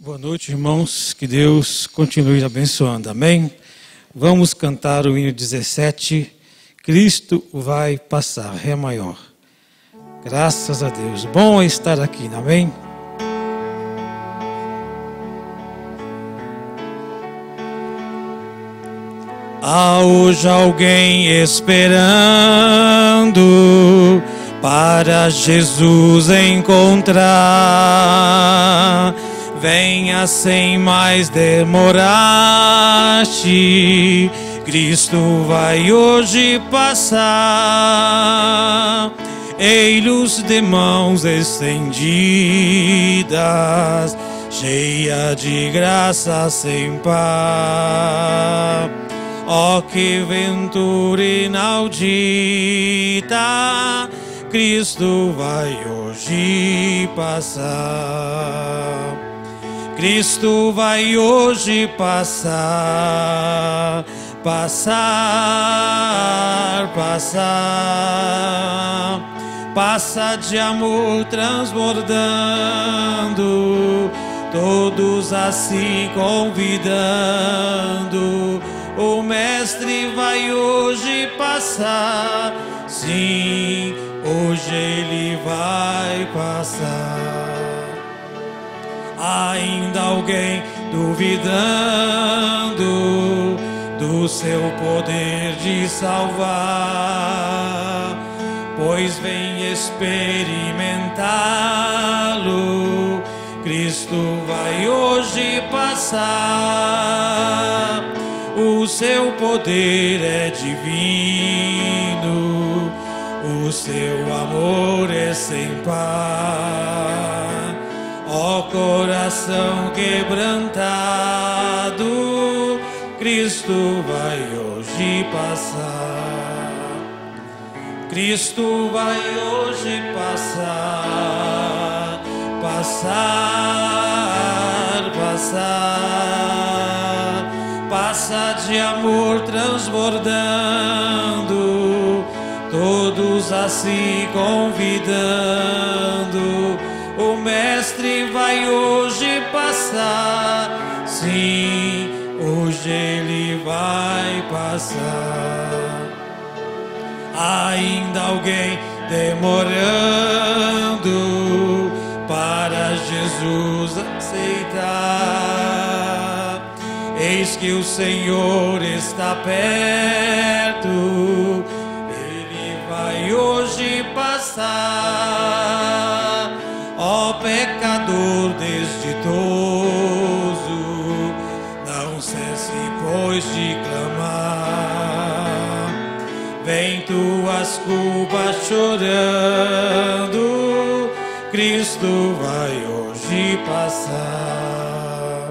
Boa noite, irmãos. Que Deus continue abençoando. Amém? Vamos cantar o hino 17. Cristo vai passar. Ré maior. Graças a Deus. Bom é estar aqui. Amém? Há hoje alguém esperando para Jesus encontrar. Venha sem mais demorar-te, Cristo vai hoje passar. Ei-los de mãos estendidas, cheia de graça sem par. Ó que ventura inaudita, Cristo vai hoje passar. Cristo vai hoje passar, passar, passar. Passa de amor transbordando, todos a se convidando. O Mestre vai hoje passar, sim, hoje Ele vai passar. Ainda alguém duvidando do seu poder de salvar, pois vem experimentá-lo. Cristo vai hoje passar. O seu poder é divino, o seu amor é sem par. Ó coração quebrantado, Cristo vai hoje passar. Cristo vai hoje passar, passar, passar. Passa de amor transbordando, todos a se convidando. O Mestre vai hoje passar, sim, hoje Ele vai passar. Ainda alguém demorando para Jesus aceitar. Eis que o Senhor está perto, Ele vai hoje passar. Ó pecador desditoso, não cesse, pois, de clamar. Vem tuas culpas chorando, Cristo vai hoje passar.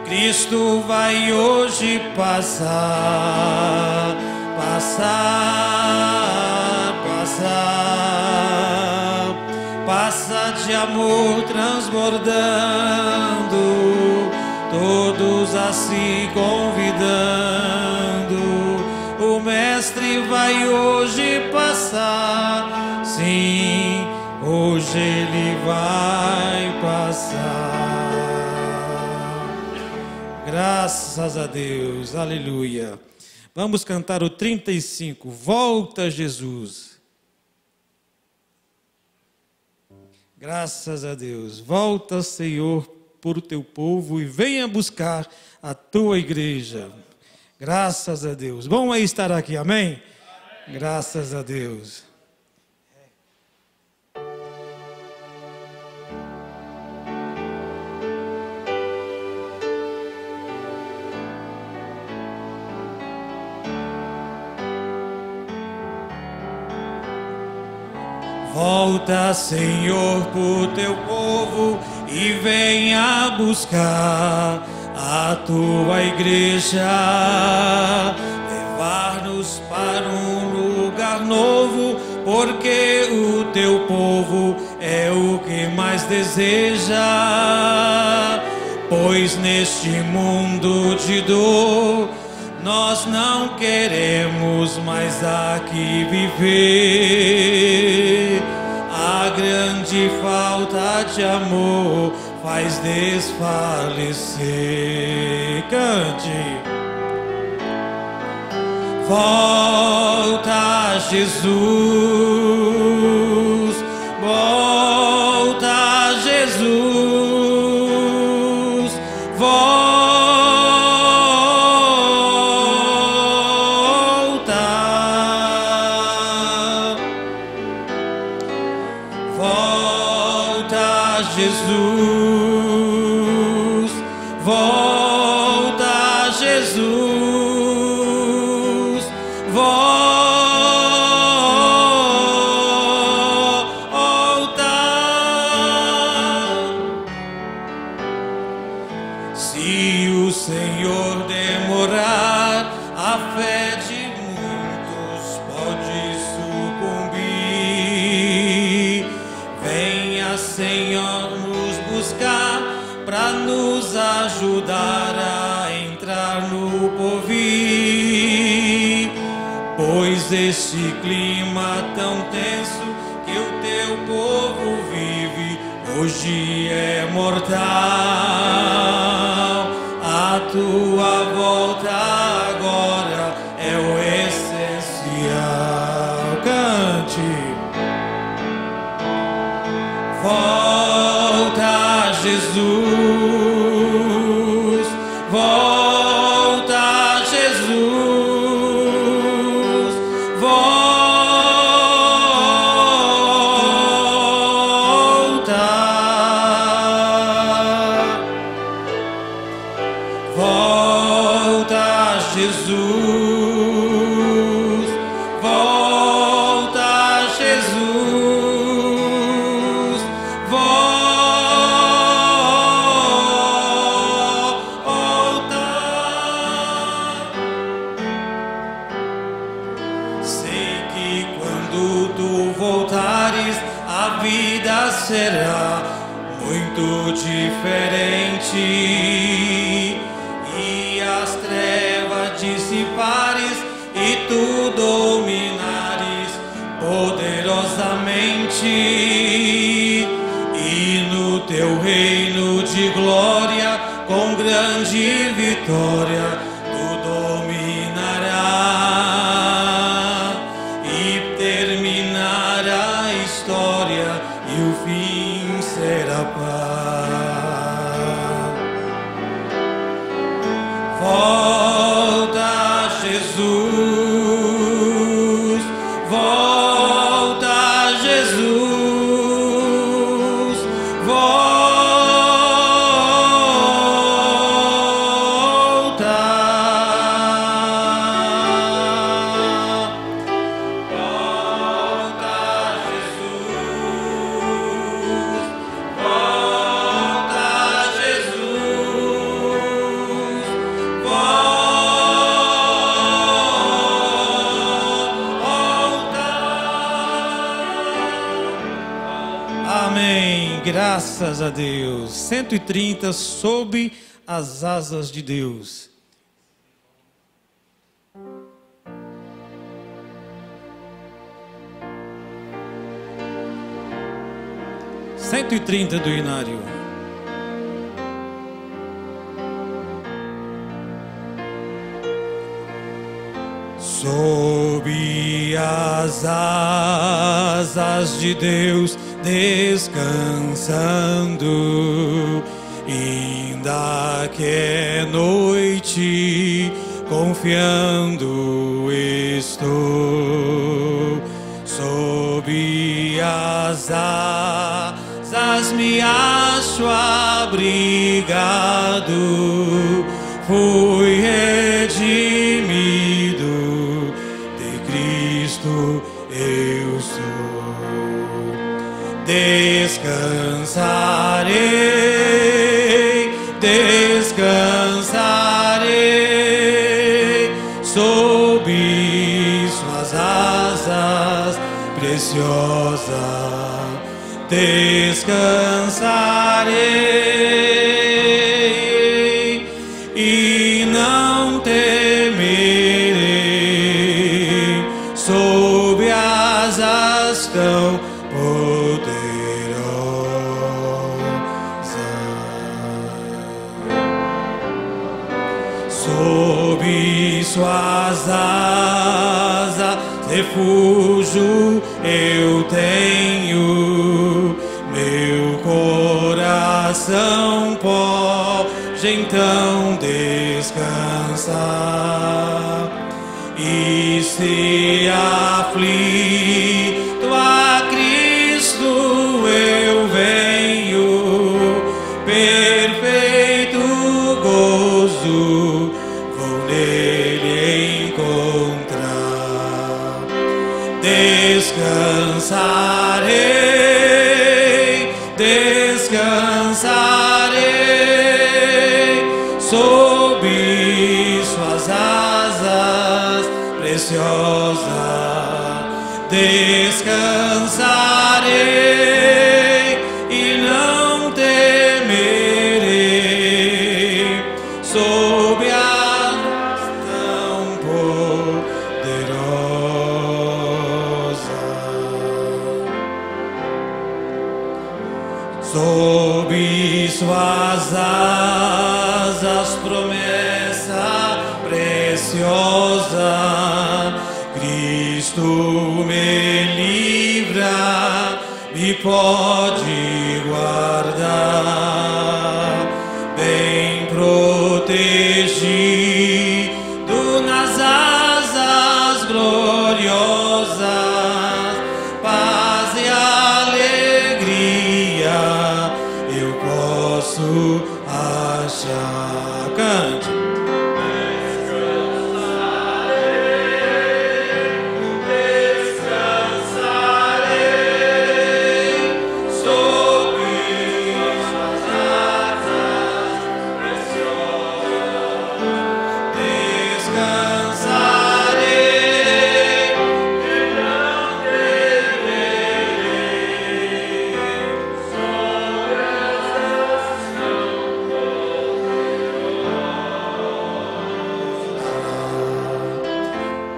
Cristo vai hoje passar, passar, passar. Passa de amor transbordando, todos a se convidando. O Mestre vai hoje passar, sim, hoje Ele vai passar. Graças a Deus, aleluia. Vamos cantar o 35, Volta Jesus. Graças a Deus. Volta, Senhor, por o teu povo e venha buscar a tua igreja. Graças a Deus. Bom é estar aqui, amém? Graças a Deus. Volta, Senhor, por teu povo e venha buscar a tua igreja, levar-nos para um lugar novo, porque o teu povo é o que mais deseja. Pois neste mundo de dor, nós não queremos mais aqui viver. A grande falta de amor faz desfalecer. Cante. Volta, Jesus, volta, Jesus, volta, volta, Jesus, volta, Jesus. Se o Senhor demorar, a fé de muitos pode sucumbir. Venha, Senhor, nos buscar para nos ajudar a entrar no porvir. Pois este clima tão tenso que o teu povo vive hoje é mortal. A tua volta agora é o essencial. Cante. Volta, Jesus, volta, Jesus, volta, volta, Jesus, volta, Jesus, volta. Sei que quando tu voltares, a vida será muito diferente. As trevas dissipares e tu dominares poderosamente, e no teu reino de glória, com grande vitória, tu dominarás e terminará a história, e o fim será paz. Volta, Jesus, volta, Jesus, volta, volta, Jesus, volta, Jesus. Amém, graças a Deus. 130, sob as asas de Deus. Cento e 30 do Inário. Sob as asas de Deus, descansando, ainda que é noite, confiando estou. Sob as asas me acho abrigado, fui redimido, de Cristo eu sou. Descansarei, descansarei, sob suas asas preciosas. Descansarei e não temerei, sob asas tão poderosas. suas asas, refúgio eu tenho, meu coração pode então descansar. E se aflito a Cristo eu venho, perfeito gozo vou nele encontrar. Descansarei, descansarei sob suas asas preciosas. Descansarei e não temerei sob a tão poderosa. Sob suas asas promessa preciosa, Cristo me livra, me pode guardar, bem protegido nas asas gloriosas, paz e alegria eu posso achar. Cante.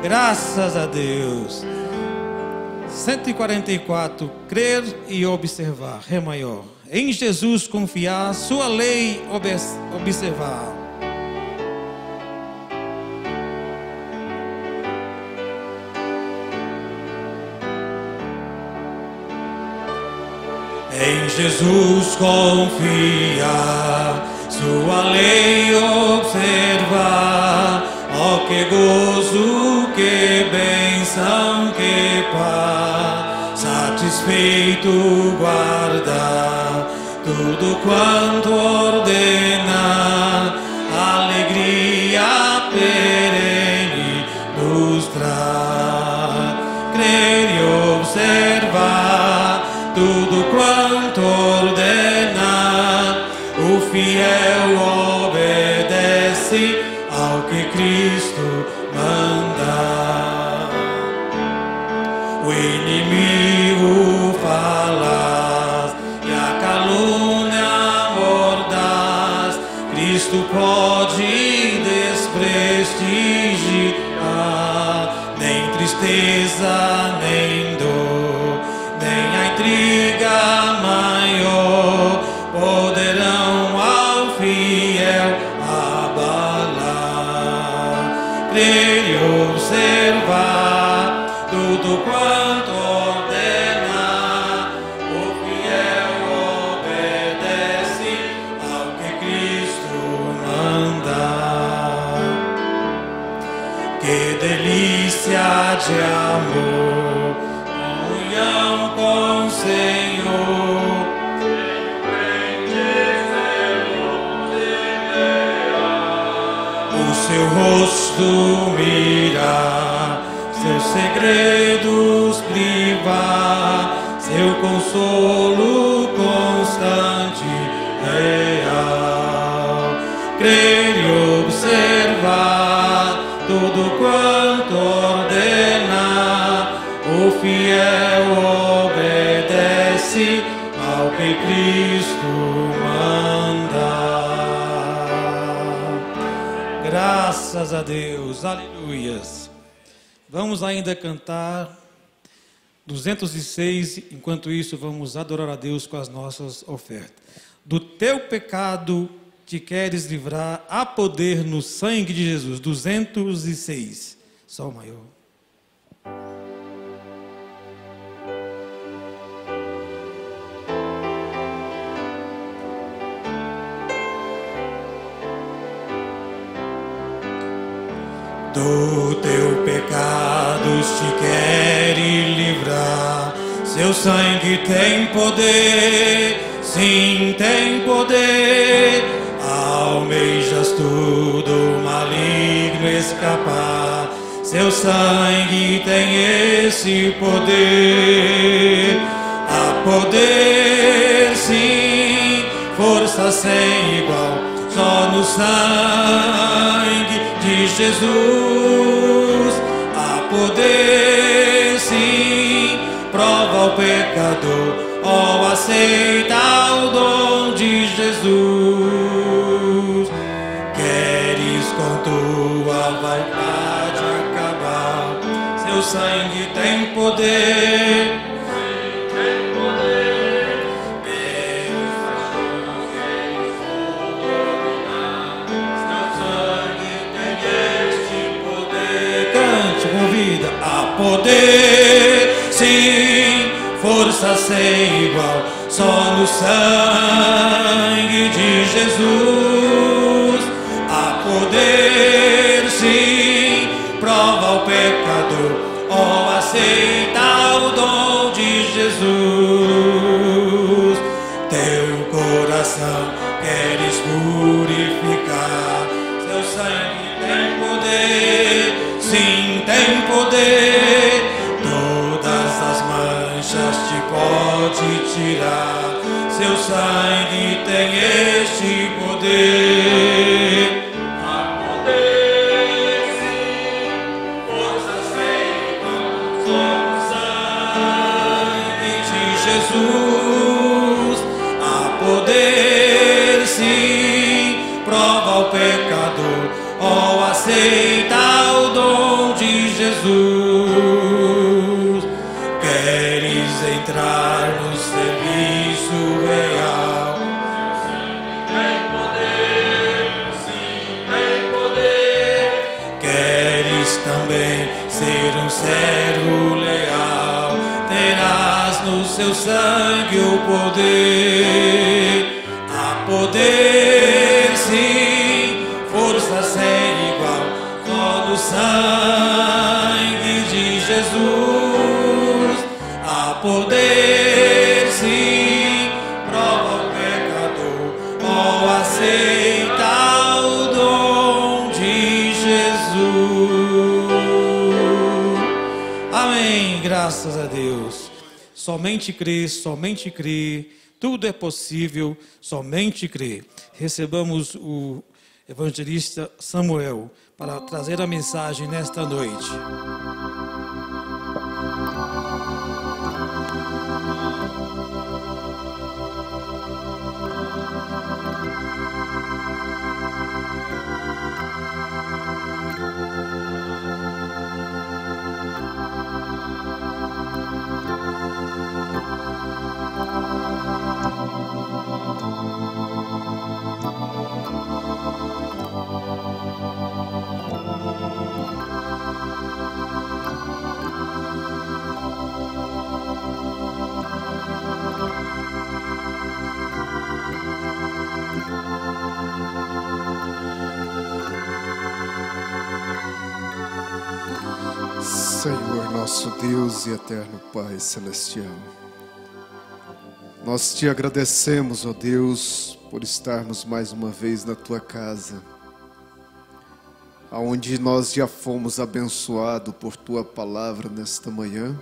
Graças a Deus. 144, crer e observar, Ré maior. Em Jesus confiar, sua lei observar. Em Jesus confiar, sua lei observar. Oh, que gozo, que bênção, que paz, satisfeito guardar tudo quanto ordena, alegria perene nos traz. Crer e observar tudo quanto ordena, o fiel obedece ao que Cristo manda. O inimigo fala e a calúnia mordaz, Cristo pode desprestigiar. Nem tristeza, nem dor, nem a intriga maior poderão ao fiel abalar. Crer e observar tudo quanto ordena, o fiel obedece ao que Cristo manda. Que delícia de amor, comunhão com o Senhor. Seu rosto mirar, seus segredos privar, seu consolo constante, real. Crer e observar tudo quanto ordena, o fiel obedece ao que Cristo manda. Graças a Deus, aleluias. Vamos ainda cantar 206, enquanto isso vamos adorar a Deus com as nossas ofertas. Do teu pecado te queres livrar, há poder no sangue de Jesus. 206, Sol maior. Do teu pecados te queres livrar, seu sangue tem poder, sim, tem poder. Almejas tudo maligno escapar, seu sangue tem esse poder. Há poder, sim, força sem igual, só no sangue de Jesus. Há poder, sim, prova o pecador, ó, aceita o dom de Jesus. Queres com tua vaidade acabar, seu sangue tem poder. Poder, sim, força sem igual, só no sangue de Jesus. Há poder, sim, prova o pecador, ó, aceita o dom de Jesus. Teu coração queres purificar, seu sangue tem poder, sim, tem poder. Te pode tirar, seu sangue tem este poder. Há poder, sim, força sem igual, só no sangue de Jesus. Há poder, sim, prova o pecador, ó, aceita o dom de Jesus. Entrar no serviço real, seu sangue tem poder, sim, tem poder. Queres também ser um servo leal, terás no seu sangue o poder. Há poder, sim, força sem igual, só no sangue de Jesus. Há poder, sim, prova o pecador, ó, aceita o dom de Jesus. Amém, graças a Deus. Somente crê, tudo é possível, somente crê. Recebamos o evangelista Samuel para trazer a mensagem nesta noite. Senhor, nosso Deus e eterno Pai Celestial, nós te agradecemos, ó Deus, por estarmos mais uma vez na tua casa, aonde nós já fomos abençoados por tua palavra nesta manhã,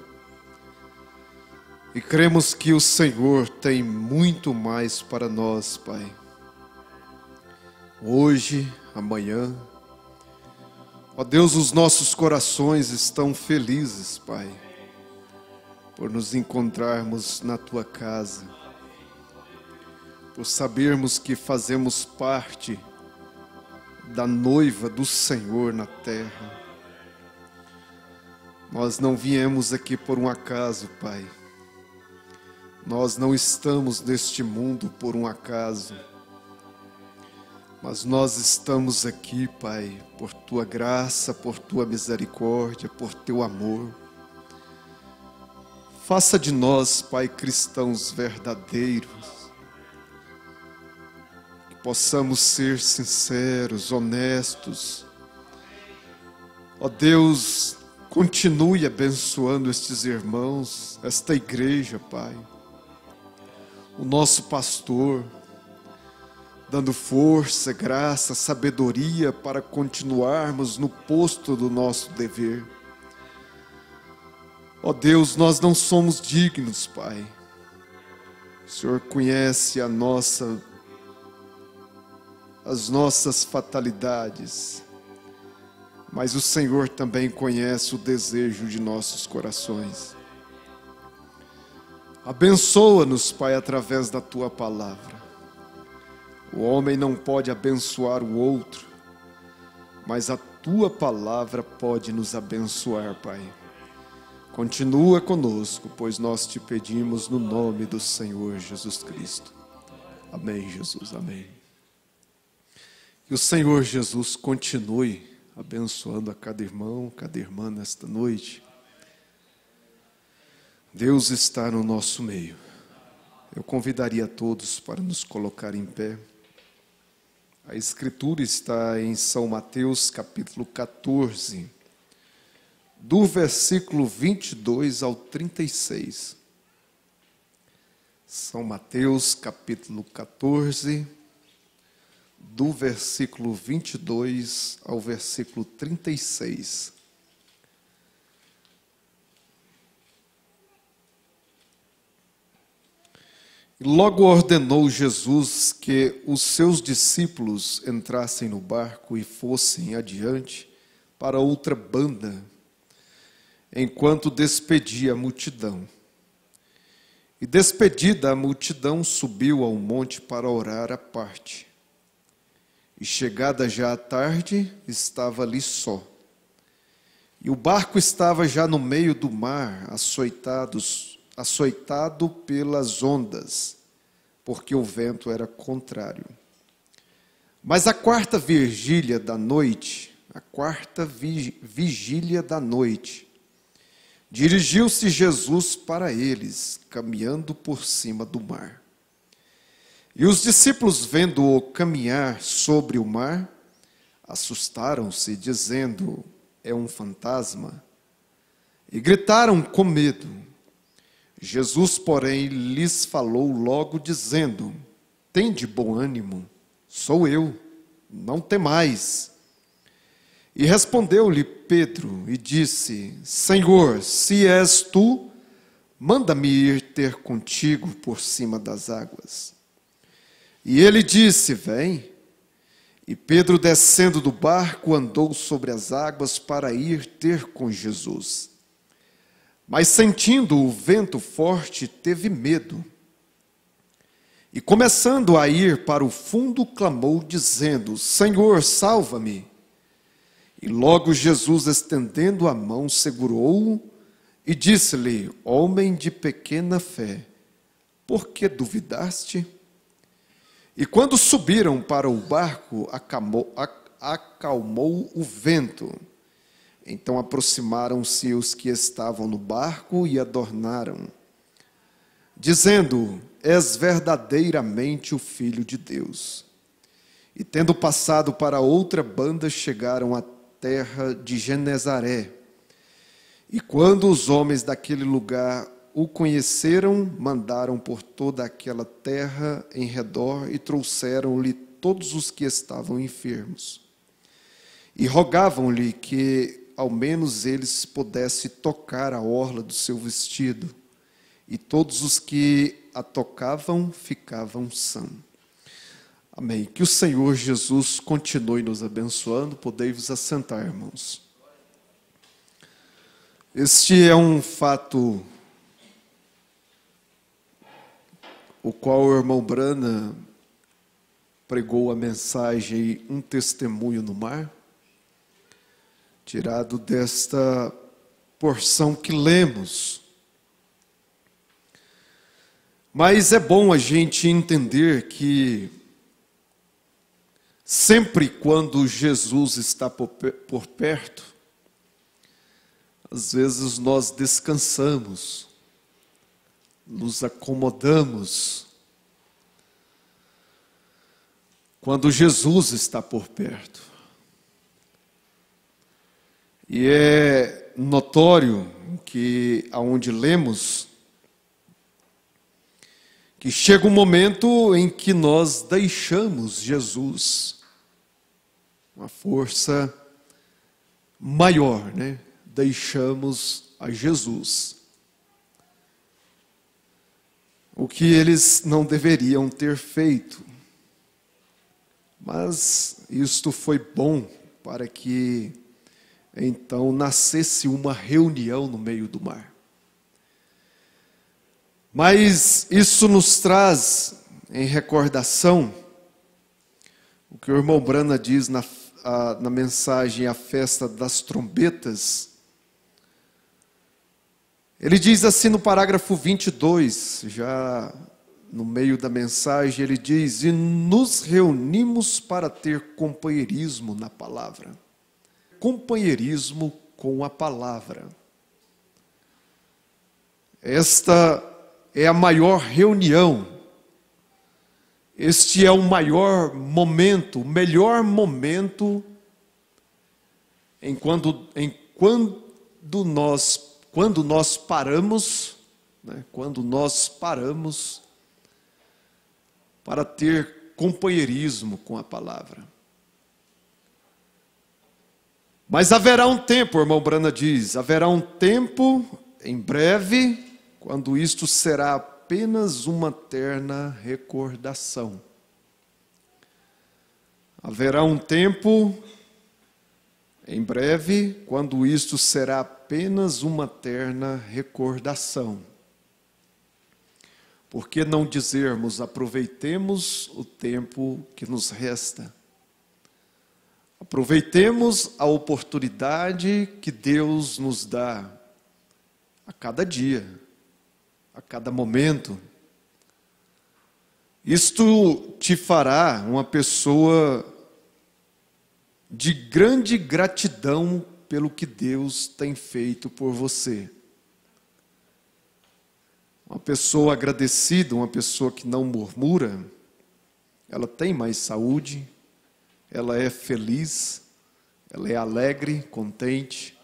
e cremos que o Senhor tem muito mais para nós, Pai. Hoje, amanhã, ó Deus, os nossos corações estão felizes, Pai, por nos encontrarmos na Tua casa, por sabermos que fazemos parte da noiva do Senhor na terra. Nós não viemos aqui por um acaso, Pai. Nós não estamos neste mundo por um acaso. Mas nós estamos aqui, Pai, por Tua graça, por Tua misericórdia, por Teu amor. Faça de nós, Pai, cristãos verdadeiros, que possamos ser sinceros, honestos. Ó Deus, continue abençoando estes irmãos, esta igreja, Pai, o nosso pastor, dando força, graça, sabedoria para continuarmos no posto do nosso dever. Ó Deus, nós não somos dignos, Pai. O Senhor conhece as nossas fatalidades, mas o Senhor também conhece o desejo de nossos corações. Abençoa-nos, Pai, através da Tua palavra. O homem não pode abençoar o outro, mas a Tua palavra pode nos abençoar, Pai. Continua conosco, pois nós te pedimos no nome do Senhor Jesus Cristo. Amém, Jesus, amém. Que o Senhor Jesus continue abençoando a cada irmão, cada irmã nesta noite. Deus está no nosso meio. Eu convidaria a todos para nos colocar em pé. A Escritura está em São Mateus, capítulo 14, do versículo 22 ao 36. São Mateus, capítulo 14, do versículo 22 ao versículo 36. E logo ordenou Jesus que os seus discípulos entrassem no barco e fossem adiante para outra banda, enquanto despedia a multidão. E despedida a multidão, subiu ao monte para orar à parte. E chegada já a tarde, estava ali só. E o barco estava já no meio do mar, açoitado pelas ondas, porque o vento era contrário. Mas a quarta vigília da noite, dirigiu-se Jesus para eles, caminhando por cima do mar. E os discípulos, vendo-o caminhar sobre o mar, assustaram-se, dizendo: é um fantasma, e gritaram com medo. Jesus, porém, lhes falou logo, dizendo: tende bom ânimo, sou eu, não temais. E respondeu-lhe Pedro e disse: Senhor, se és tu, manda-me ir ter contigo por cima das águas. E ele disse: vem. E Pedro, descendo do barco, andou sobre as águas para ir ter com Jesus. Mas sentindo o vento forte, teve medo. E começando a ir para o fundo, clamou, dizendo: Senhor, salva-me. E logo Jesus, estendendo a mão, segurou-o e disse-lhe: homem de pequena fé, por que duvidaste? E quando subiram para o barco, acalmou o vento. Então aproximaram-se os que estavam no barco e adornaram, dizendo: és verdadeiramente o Filho de Deus. E tendo passado para outra banda, chegaram à terra de Genezaré. E quando os homens daquele lugar o conheceram, mandaram por toda aquela terra em redor e trouxeram-lhe todos os que estavam enfermos. E rogavam-lhe que ao menos eles pudessem tocar a orla do seu vestido. E todos os que a tocavam ficavam sãos. Amém. Que o Senhor Jesus continue nos abençoando. Podei-vos assentar, irmãos. Este é um fato o qual o irmão Brana pregou a mensagem Um Testemunho no Mar, tirado desta porção que lemos. Mas é bom a gente entender que Sempre quando Jesus está por perto, às vezes nós descansamos, nos acomodamos. Quando Jesus está por perto. E é notório que, aonde lemos, que chega um momento em que nós deixamos Jesus, uma força maior, né? Deixamos a Jesus. O que eles não deveriam ter feito. Mas isto foi bom para que então nascesse uma reunião no meio do mar. Mas isso nos traz em recordação o que o irmão Brana diz na mensagem A Festa das Trombetas. Ele diz assim no parágrafo 22, já no meio da mensagem, ele diz: e nos reunimos para ter companheirismo na palavra. Companheirismo com a palavra. Esta é a maior reunião. Este é o maior momento, o melhor momento quando nós paramos, né, quando nós paramos para ter companheirismo com a palavra. Mas haverá um tempo, o irmão Brana diz, haverá um tempo, em breve, quando isto será apenas uma terna recordação. Haverá um tempo, em breve, quando isto será apenas uma terna recordação. Por que não dizermos, aproveitemos o tempo que nos resta? Aproveitemos a oportunidade que Deus nos dá a cada dia, a cada momento. Isto te fará uma pessoa de grande gratidão pelo que Deus tem feito por você. Uma pessoa agradecida, uma pessoa que não murmura, ela tem mais saúde, ela é feliz, ela é alegre, contente.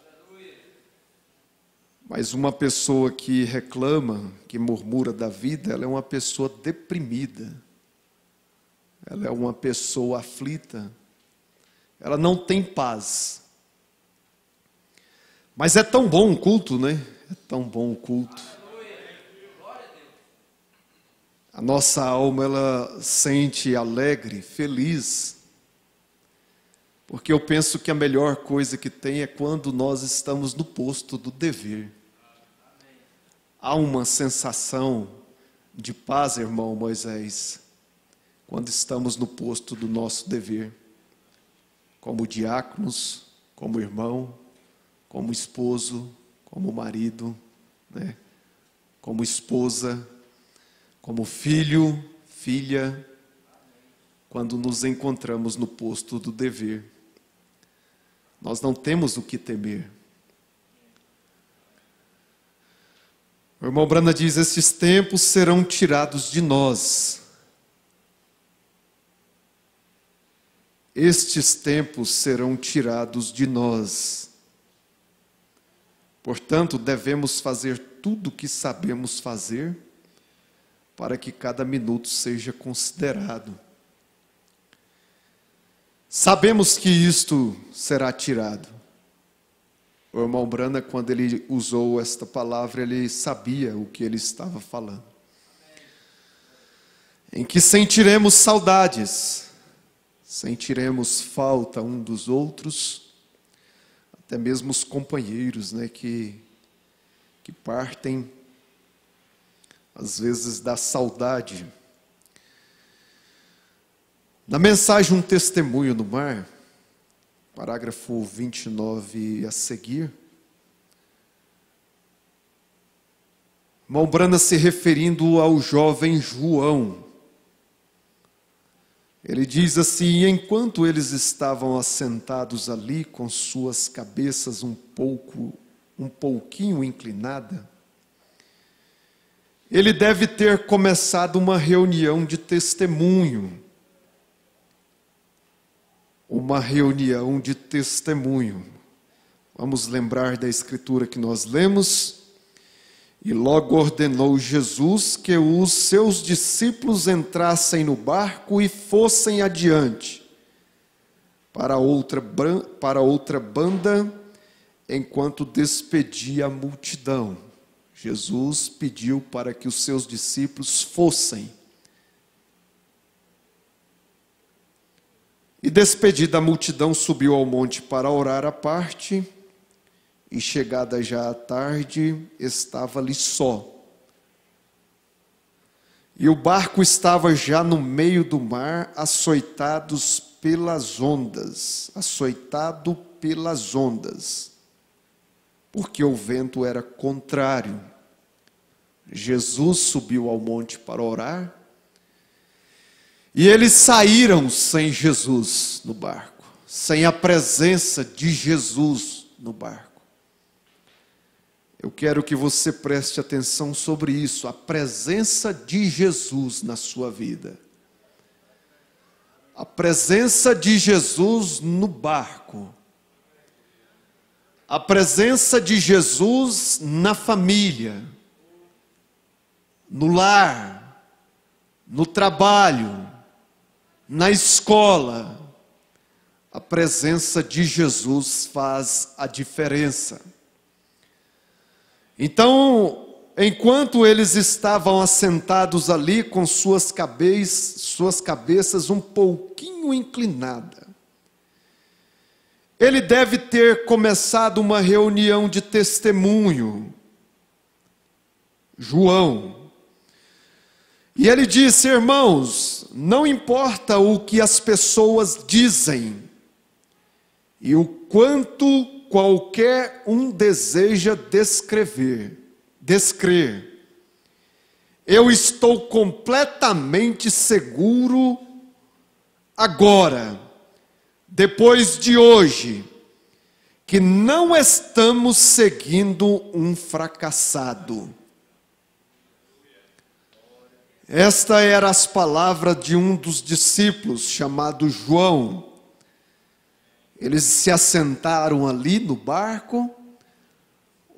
Mas uma pessoa que reclama, que murmura da vida, ela é uma pessoa deprimida. Ela é uma pessoa aflita. Ela não tem paz. Mas é tão bom o culto, né? É tão bom o culto. A nossa alma, ela sente alegre, feliz. Porque eu penso que a melhor coisa que tem é quando nós estamos no posto do dever. Há uma sensação de paz, irmão Moisés, quando estamos no posto do nosso dever. Como diáconos, como irmão, como esposo, como marido, né? Como esposa, como filho, filha, quando nos encontramos no posto do dever. Nós não temos o que temer. O irmão Brana diz: esses tempos serão tirados de nós. Estes tempos serão tirados de nós. Portanto, devemos fazer tudo o que sabemos fazer para que cada minuto seja considerado. Sabemos que isto será tirado. O irmão Brana, quando ele usou esta palavra, ele sabia o que ele estava falando. Em que sentiremos saudades, sentiremos falta um dos outros, até mesmo os companheiros, né, que partem, às vezes, da saudade. Na mensagem Um Testemunho no Mar, parágrafo 29 a seguir, irmão Brana, se referindo ao jovem João, Ele diz assim: enquanto eles estavam assentados ali com suas cabeças um pouquinho inclinadas, ele deve ter começado uma reunião de testemunho. Uma reunião de testemunho. Vamos lembrar da escritura que nós lemos. E logo ordenou Jesus que os seus discípulos entrassem no barco e fossem adiante para outra banda, enquanto despedia a multidão. Jesus pediu para que os seus discípulos fossem. E despedida a multidão, subiu ao monte para orar à parte. E chegada já a tarde, estava ali só. E o barco estava já no meio do mar, açoitado pelas ondas, porque o vento era contrário. Jesus subiu ao monte para orar, e eles saíram sem Jesus no barco, sem a presença de Jesus no barco. Eu quero que você preste atenção sobre isso, a presença de Jesus na sua vida. A presença de Jesus no barco. A presença de Jesus na família, no lar, no trabalho, na escola. A presença de Jesus faz a diferença. Então, enquanto eles estavam assentados ali com suas cabeças um pouquinho inclinadas, ele deve ter começado uma reunião de testemunho. João. E ele disse: irmãos, não importa o que as pessoas dizem e o quanto qualquer um deseja descrer. Eu estou completamente seguro agora, depois de hoje, que não estamos seguindo um fracassado. Esta eram as palavras de um dos discípulos, chamado João. Eles se assentaram ali no barco,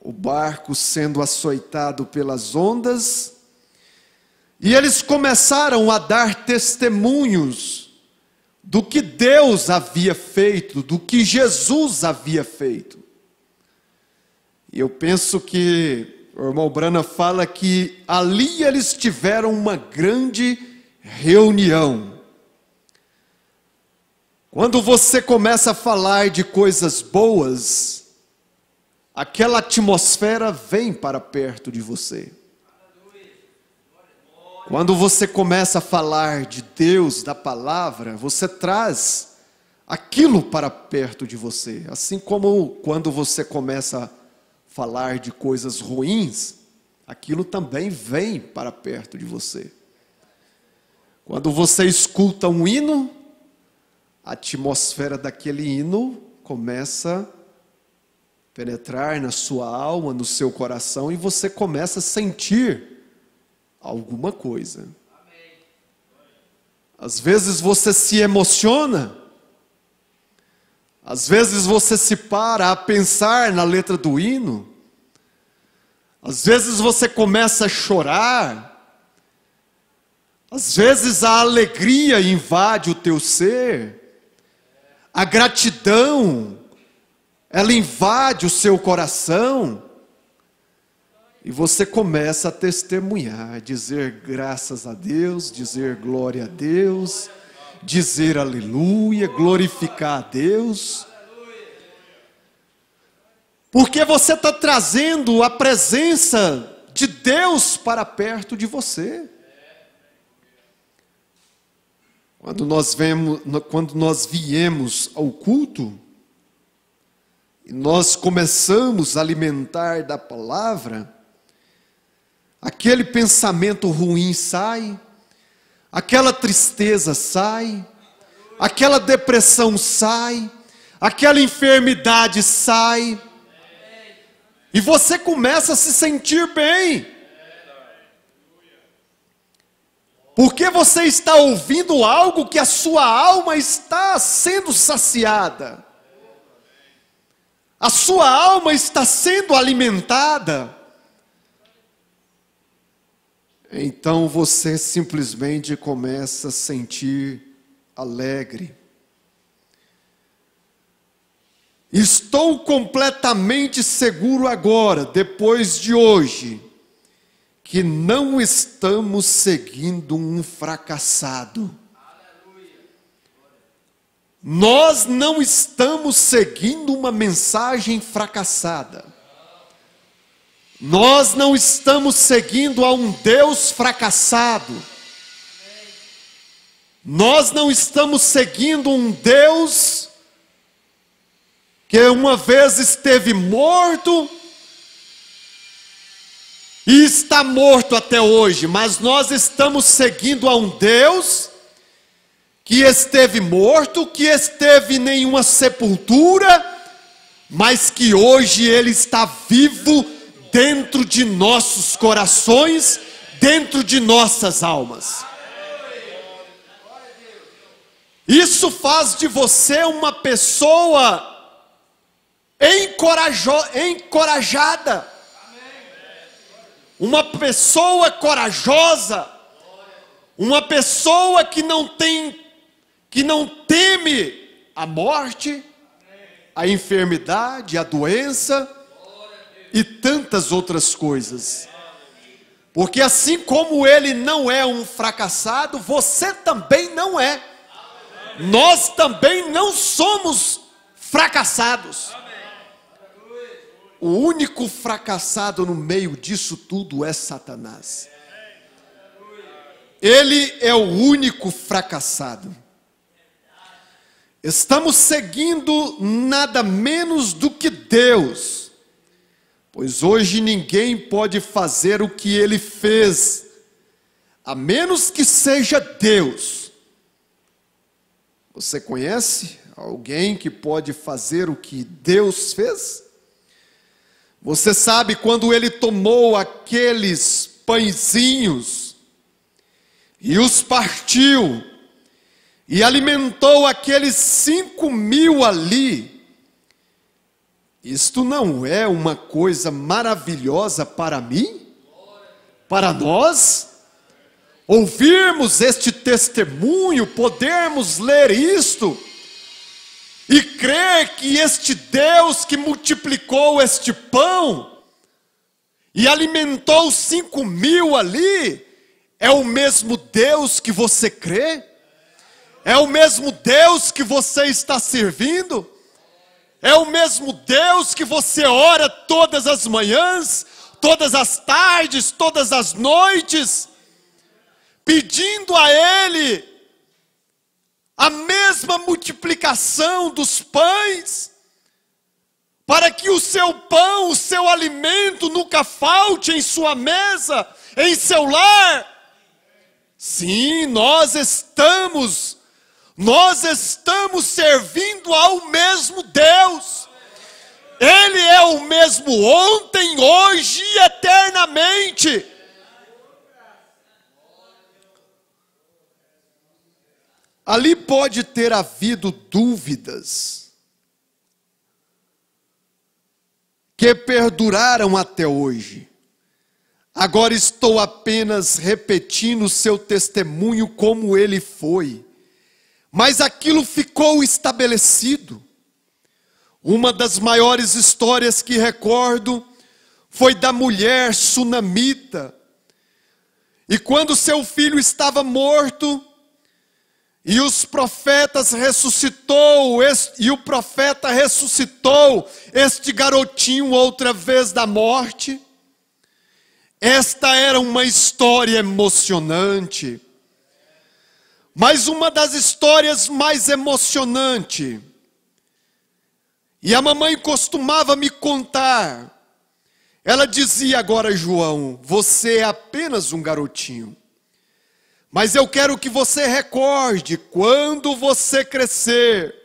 o barco sendo açoitado pelas ondas, e eles começaram a dar testemunhos do que Deus havia feito, do que Jesus havia feito. E eu penso que o irmão Brana fala que ali eles tiveram uma grande reunião. Quando você começa a falar de coisas boas, aquela atmosfera vem para perto de você. Quando você começa a falar de Deus, da palavra, você traz aquilo para perto de você. Assim como quando você começa a falar de coisas ruins, aquilo também vem para perto de você. Quando você escuta um hino, a atmosfera daquele hino começa a penetrar na sua alma, no seu coração, e você começa a sentir alguma coisa. Às vezes você se emociona, às vezes você se para a pensar na letra do hino, às vezes você começa a chorar, às vezes a alegria invade o teu ser, a gratidão, ela invade o seu coração, e você começa a testemunhar, dizer graças a Deus, dizer glória a Deus, dizer aleluia, glorificar a Deus. Porque você está trazendo a presença de Deus para perto de você. Quando nós viemos ao culto, e nós começamos a alimentar da palavra, aquele pensamento ruim sai, aquela tristeza sai, aquela depressão sai, aquela enfermidade sai, e você começa a se sentir bem. Porque você está ouvindo algo que a sua alma está sendo saciada. A sua alma está sendo alimentada. Então você simplesmente começa a sentir alegre. Estou completamente seguro agora, depois de hoje, que não estamos seguindo um fracassado. Nós não estamos seguindo uma mensagem fracassada. Nós não estamos seguindo a um Deus fracassado. Nós não estamos seguindo um Deus que uma vez esteve morto e está morto até hoje, mas nós estamos seguindo a um Deus que esteve morto, que esteve em nenhuma sepultura, mas que hoje Ele está vivo dentro de nossos corações, dentro de nossas almas. Isso faz de você uma pessoa encorajada, uma pessoa corajosa, uma pessoa que não teme a morte, a enfermidade, a doença e tantas outras coisas. Porque assim como ele não é um fracassado, você também não é. Nós também não somos fracassados. O único fracassado no meio disso tudo é Satanás. Ele é o único fracassado. Estamos seguindo nada menos do que Deus, pois hoje ninguém pode fazer o que Ele fez, a menos que seja Deus. Você conhece alguém que pode fazer o que Deus fez? Você sabe quando Ele tomou aqueles pãezinhos e os partiu, e alimentou aqueles 5.000 ali. Isto não é uma coisa maravilhosa para mim? Para nós? Ouvirmos este testemunho, podermos ler isto, e crer que este Deus que multiplicou este pão, e alimentou 5.000 ali, é o mesmo Deus que você crê? É o mesmo Deus que você está servindo? É o mesmo Deus que você ora todas as manhãs, todas as tardes, todas as noites, pedindo a Ele a mesma multiplicação dos pães, para que o seu pão, o seu alimento nunca falte em sua mesa, em seu lar? Sim, nós estamos servindo ao mesmo Deus. Ele é o mesmo ontem, hoje e eternamente. Ali pode ter havido dúvidas que perduraram até hoje. Agora estou apenas repetindo o seu testemunho como ele foi. Mas aquilo ficou estabelecido. Uma das maiores histórias que recordo foi da mulher sunamita. E quando seu filho estava morto, e os profetas e o profeta ressuscitou este garotinho outra vez da morte. Esta era uma história emocionante. Mas uma das histórias mais emocionantes, e a mamãe costumava me contar, ela dizia: agora, João, você é apenas um garotinho, Mas eu quero que você recorde, quando você crescer,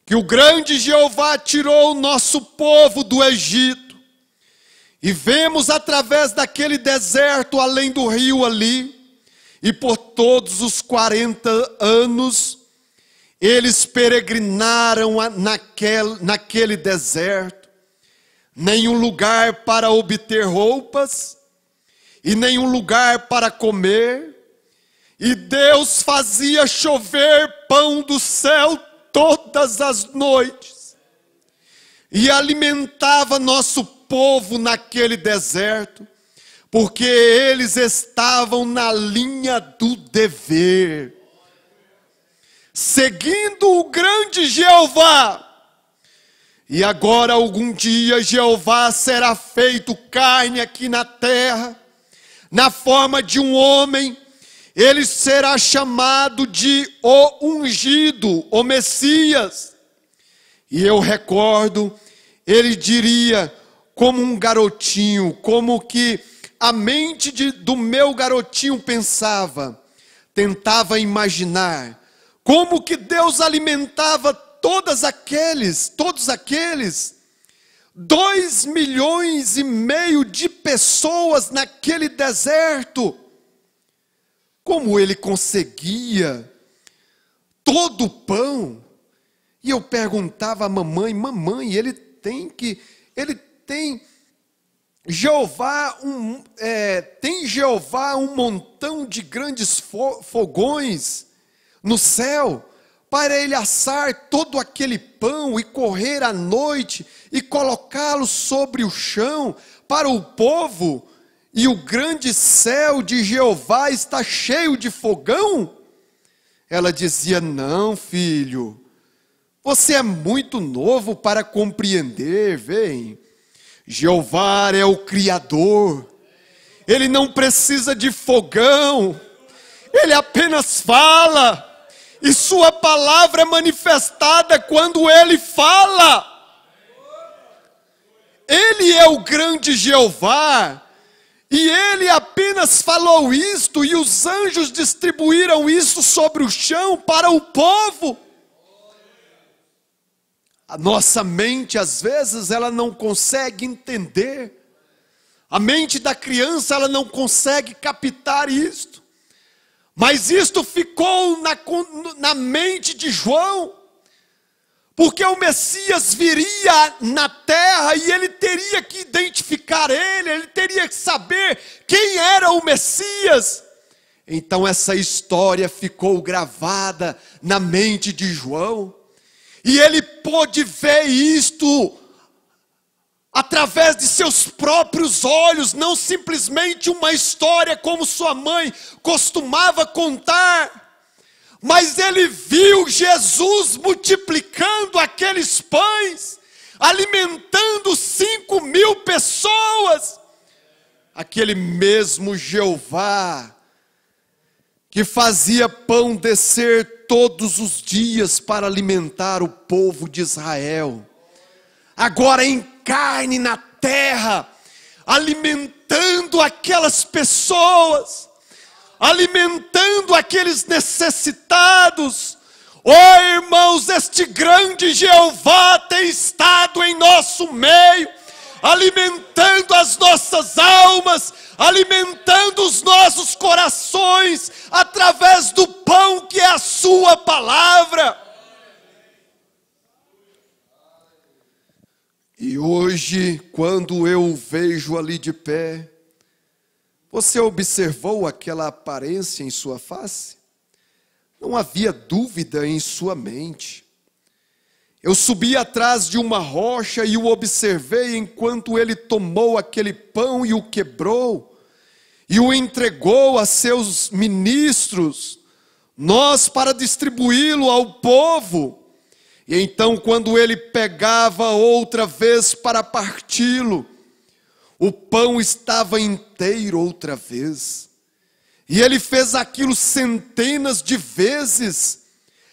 que o grande Jeová tirou o nosso povo do Egito. E vemos através daquele deserto, além do rio ali, e por todos os 40 anos, eles peregrinaram naquele deserto. Nenhum lugar para obter roupas, e nenhum lugar para comer. E Deus fazia chover pão do céu todas as noites. E alimentava nosso povo naquele deserto, porque eles estavam na linha do dever, seguindo o grande Jeová. E agora algum dia Jeová será feito carne aqui na terra, na forma de um homem. Ele será chamado de o ungido, o Messias. E eu recordo, ele diria, como um garotinho, como que a mente do meu garotinho pensava, tentava imaginar, como que Deus alimentava todos aqueles 2,5 milhões de pessoas naquele deserto. Como ele conseguia todo o pão? E eu perguntava à mamãe, ele tem Jeová um montão de grandes fogões no céu, para ele assar todo aquele pão e correr à noite e colocá-lo sobre o chão para o povo, e o grande céu de Jeová está cheio de fogão? Ela dizia: não, filho, você é muito novo para compreender. Vem, Jeová é o Criador, ele não precisa de fogão, ele apenas fala, e sua palavra é manifestada quando ele fala. Ele é o grande Jeová, e ele apenas falou isto, e os anjos distribuíram isso sobre o chão para o povo. A nossa mente, às vezes, ela não consegue entender. A mente da criança, ela não consegue captar isto. Mas isto ficou na mente de João, porque o Messias viria na terra e ele teria que identificar ele teria que saber quem era o Messias. Então essa história ficou gravada na mente de João, e ele pôde ver isto através de seus próprios olhos, não simplesmente uma história como sua mãe costumava contar. Mas ele viu Jesus multiplicando aqueles pães, alimentando 5.000 pessoas. Aquele mesmo Jeová que fazia pão descer todos os dias para alimentar o povo de Israel, agora em carne na terra, alimentando aquelas pessoas, alimentando aqueles necessitados. Oh, irmãos, este grande Jeová tem estado em nosso meio, alimentando as nossas almas, alimentando os nossos corações, através do pão que é a sua palavra. E hoje, quando eu o vejo ali de pé, você observou aquela aparência em sua face? Não havia dúvida em sua mente. Eu subi atrás de uma rocha e o observei enquanto ele tomou aquele pão e o quebrou, e o entregou a seus ministros, nós para distribuí-lo ao povo. E então, quando ele pegava outra vez para parti-lo, o pão estava inteiro outra vez. E ele fez aquilo centenas de vezes,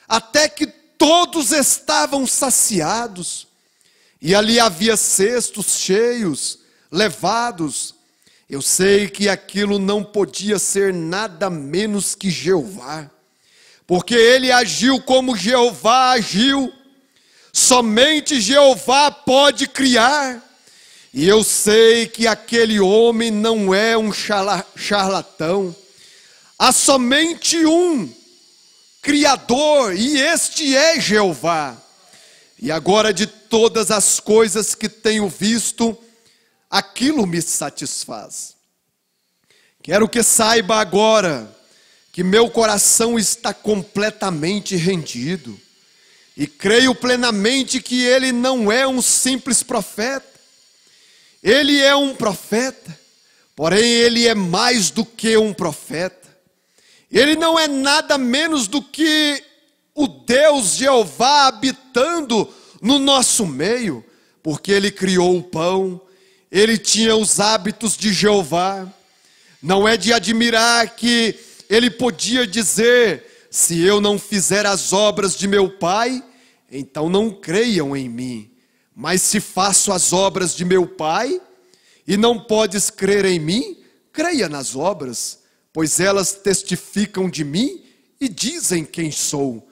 até que todos estavam saciados. E ali havia cestos cheios, levados. Eu sei que aquilo não podia ser nada menos que Jeová, porque ele agiu como Jeová agiu. Somente Jeová pode criar. E eu sei que aquele homem não é um charlatão. Há somente um Criador, e este é Jeová. E agora, de todas as coisas que tenho visto, aquilo me satisfaz. Quero que saiba agora que meu coração está completamente rendido. E creio plenamente que ele não é um simples profeta. Ele é um profeta, porém ele é mais do que um profeta. Ele não é nada menos do que o Deus Jeová habitando no nosso meio, porque ele criou o pão, ele tinha os hábitos de Jeová. Não é de admirar que ele podia dizer: se eu não fizer as obras de meu Pai, então não creiam em mim. Mas se faço as obras de meu Pai, e não podes crer em mim, creia nas obras, pois elas testificam de mim e dizem quem sou.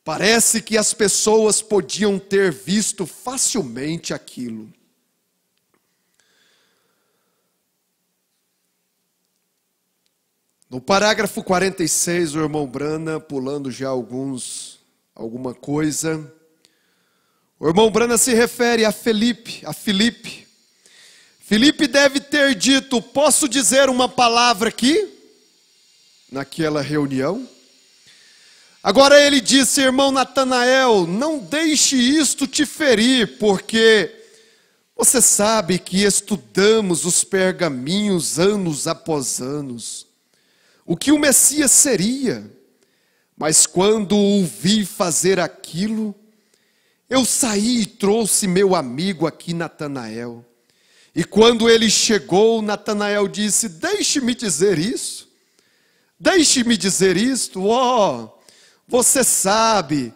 Parece que as pessoas podiam ter visto facilmente aquilo. No parágrafo 46, o irmão Brana, pulando já alguma coisa, o irmão Brana se refere a Filipe. Filipe deve ter dito: posso dizer uma palavra aqui? Naquela reunião. Agora ele disse: irmão Natanael, não deixe isto te ferir, porque você sabe que estudamos os pergaminhos anos após anos, o que o Messias seria. Mas quando o vi fazer aquilo, eu saí e trouxe meu amigo aqui, Natanael. E quando ele chegou, Natanael disse: deixe-me dizer isso. Deixe-me dizer isto. Você sabe,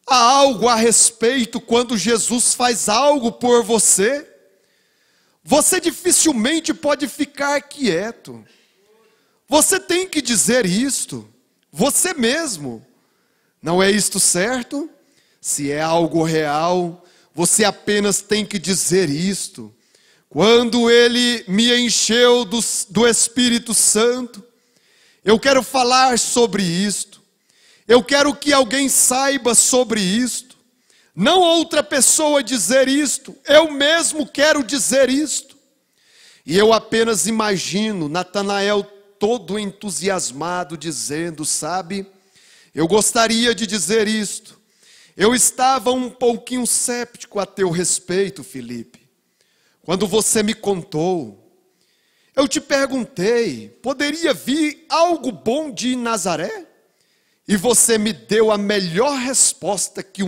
há algo a respeito quando Jesus faz algo por você. Você dificilmente pode ficar quieto. Você tem que dizer isto. Você mesmo. Não é isto certo? Se é algo real, você apenas tem que dizer isto. Quando ele me encheu do Espírito Santo, eu quero falar sobre isto. Eu quero que alguém saiba sobre isto. Não outra pessoa dizer isto. Eu mesmo quero dizer isto. E eu apenas imagino Natanael todo entusiasmado dizendo: sabe, eu gostaria de dizer isto. Eu estava um pouquinho céptico a teu respeito, Filipe. Quando você me contou, eu te perguntei: poderia vir algo bom de Nazaré? E você me deu a melhor resposta que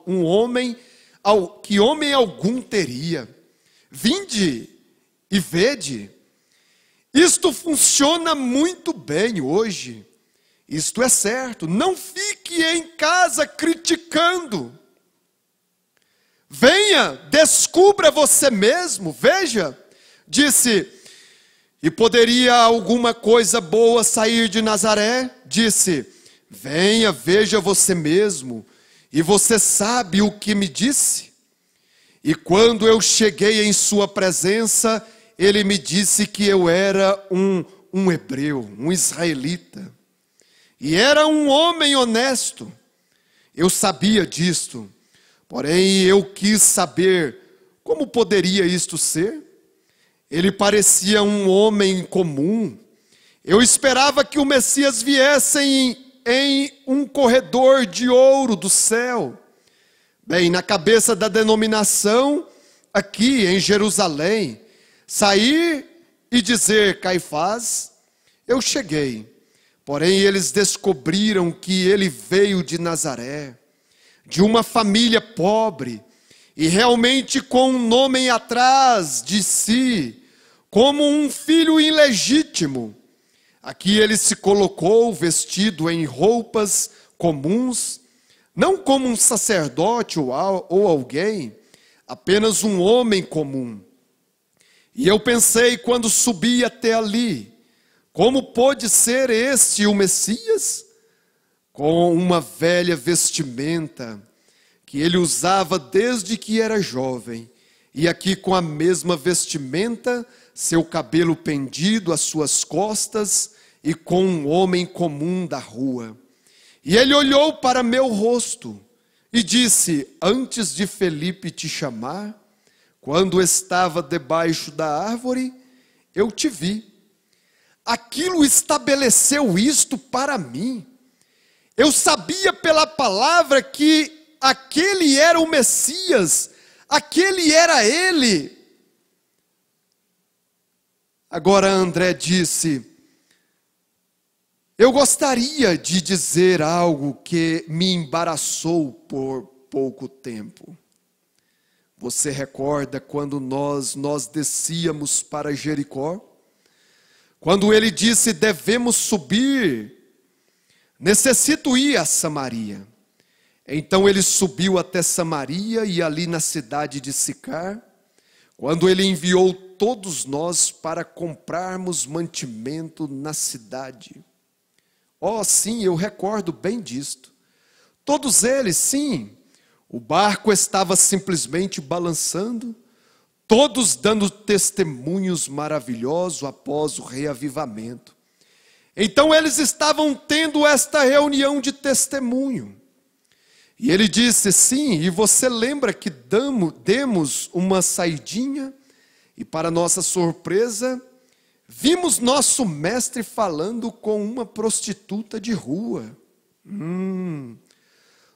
homem algum teria. Vinde e vede. Isto funciona muito bem hoje. Isto é certo. Não fique em casa criticando. Venha, descubra você mesmo. Veja, disse: e poderia alguma coisa boa sair de Nazaré? Disse: venha, veja você mesmo. E você sabe o que me disse? E quando eu cheguei em sua presença, ele me disse que eu era um hebreu, um israelita. E era um homem honesto. Eu sabia disto. Porém, eu quis saber como poderia isto ser. Ele parecia um homem comum. Eu esperava que o Messias viesse em um corredor de ouro do céu. Bem, na cabeça da denominação, aqui em Jerusalém, sair e dizer: Caifás, eu cheguei. Porém, eles descobriram que ele veio de Nazaré, de uma família pobre, e realmente com um nome atrás de si, como um filho ilegítimo. Aqui ele se colocou vestido em roupas comuns, não como um sacerdote ou alguém, apenas um homem comum. E eu pensei quando subi até ali, como pôde ser este o Messias? Com uma velha vestimenta que ele usava desde que era jovem, e aqui com a mesma vestimenta, seu cabelo pendido às suas costas, e com um homem comum da rua. E ele olhou para meu rosto e disse: antes de Felipe te chamar, quando estava debaixo da árvore, eu te vi. Aquilo estabeleceu isto para mim. Eu sabia pela palavra que aquele era o Messias, aquele era ele. Agora André disse: eu gostaria de dizer algo que me embaraçou por pouco tempo. Você recorda quando nós descíamos para Jericó? Quando ele disse: devemos subir, necessito ir a Samaria. Então ele subiu até Samaria e ali na cidade de Sicar, quando ele enviou todos nós para comprarmos mantimento na cidade. Oh, sim, eu recordo bem disto. Todos eles, sim. O barco estava simplesmente balançando, todos dando testemunhos maravilhosos após o reavivamento. Então eles estavam tendo esta reunião de testemunho. E ele disse: sim, e você lembra que demos uma saidinha, e para nossa surpresa, vimos nosso mestre falando com uma prostituta de rua.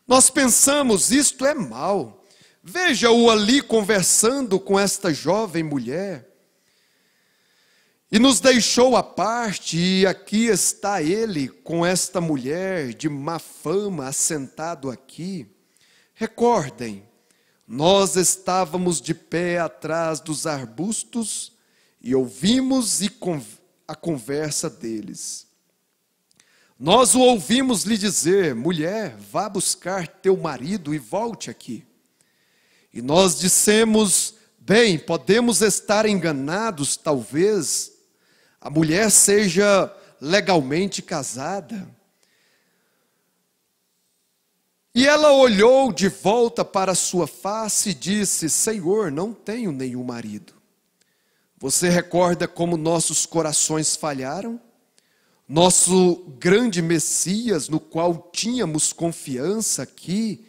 Nós pensamos, isto é mal. Veja-o ali conversando com esta jovem mulher. E nos deixou à parte, e aqui está ele com esta mulher de má fama assentado aqui. Recordem, nós estávamos de pé atrás dos arbustos e ouvimos a conversa deles. Nós o ouvimos lhe dizer: mulher, vá buscar teu marido e volte aqui. E nós dissemos: bem, podemos estar enganados, talvez a mulher seja legalmente casada. E ela olhou de volta para sua face e disse: Senhor, não tenho nenhum marido. Você recorda como nossos corações falharam? Nosso grande Messias, no qual tínhamos confiança aqui,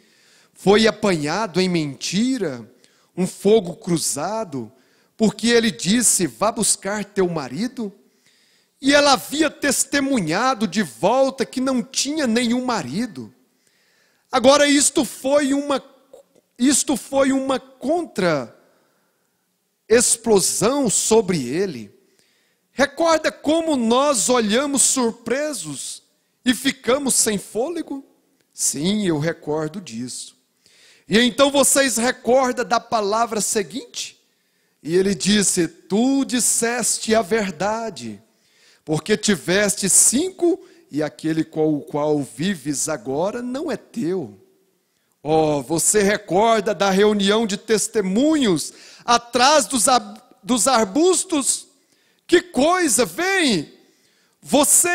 foi apanhado em mentira, um fogo cruzado, porque ele disse: vá buscar teu marido. E ela havia testemunhado de volta que não tinha nenhum marido. Agora isto foi uma contra-explosão sobre ele. Recorda como nós olhamos surpresos e ficamos sem fôlego? Sim, eu recordo disso. E então vocês recordam da palavra seguinte? E ele disse: tu disseste a verdade, porque tiveste 5 e aquele com o qual vives agora não é teu. Oh, você recorda da reunião de testemunhos atrás dos arbustos? Que coisa, vem! Você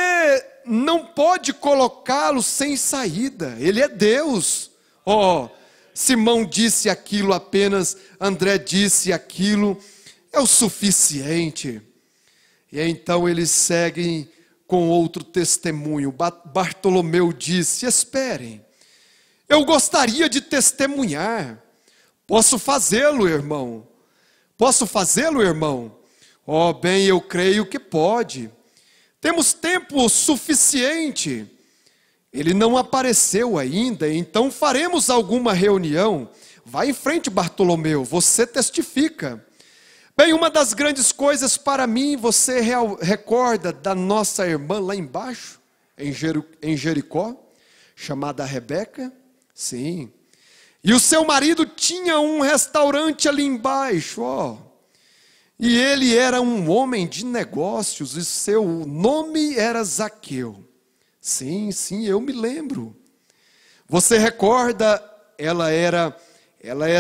não pode colocá-lo sem saída, ele é Deus. Oh, Simão disse aquilo apenas, André disse aquilo, é o suficiente. E então eles seguem com outro testemunho. Bartolomeu disse: esperem, eu gostaria de testemunhar. Posso fazê-lo, irmão? Posso fazê-lo, irmão? Oh, bem, eu creio que pode. Temos tempo suficiente. Ele não apareceu ainda, então faremos alguma reunião. Vai em frente, Bartolomeu, você testifica. Bem, uma das grandes coisas para mim, você recorda da nossa irmã lá embaixo, em Jericó, chamada Rebeca? Sim. E o seu marido tinha um restaurante ali embaixo, ó. E ele era um homem de negócios, e seu nome era Zaqueu. Sim, sim, eu me lembro. Você recorda, ela era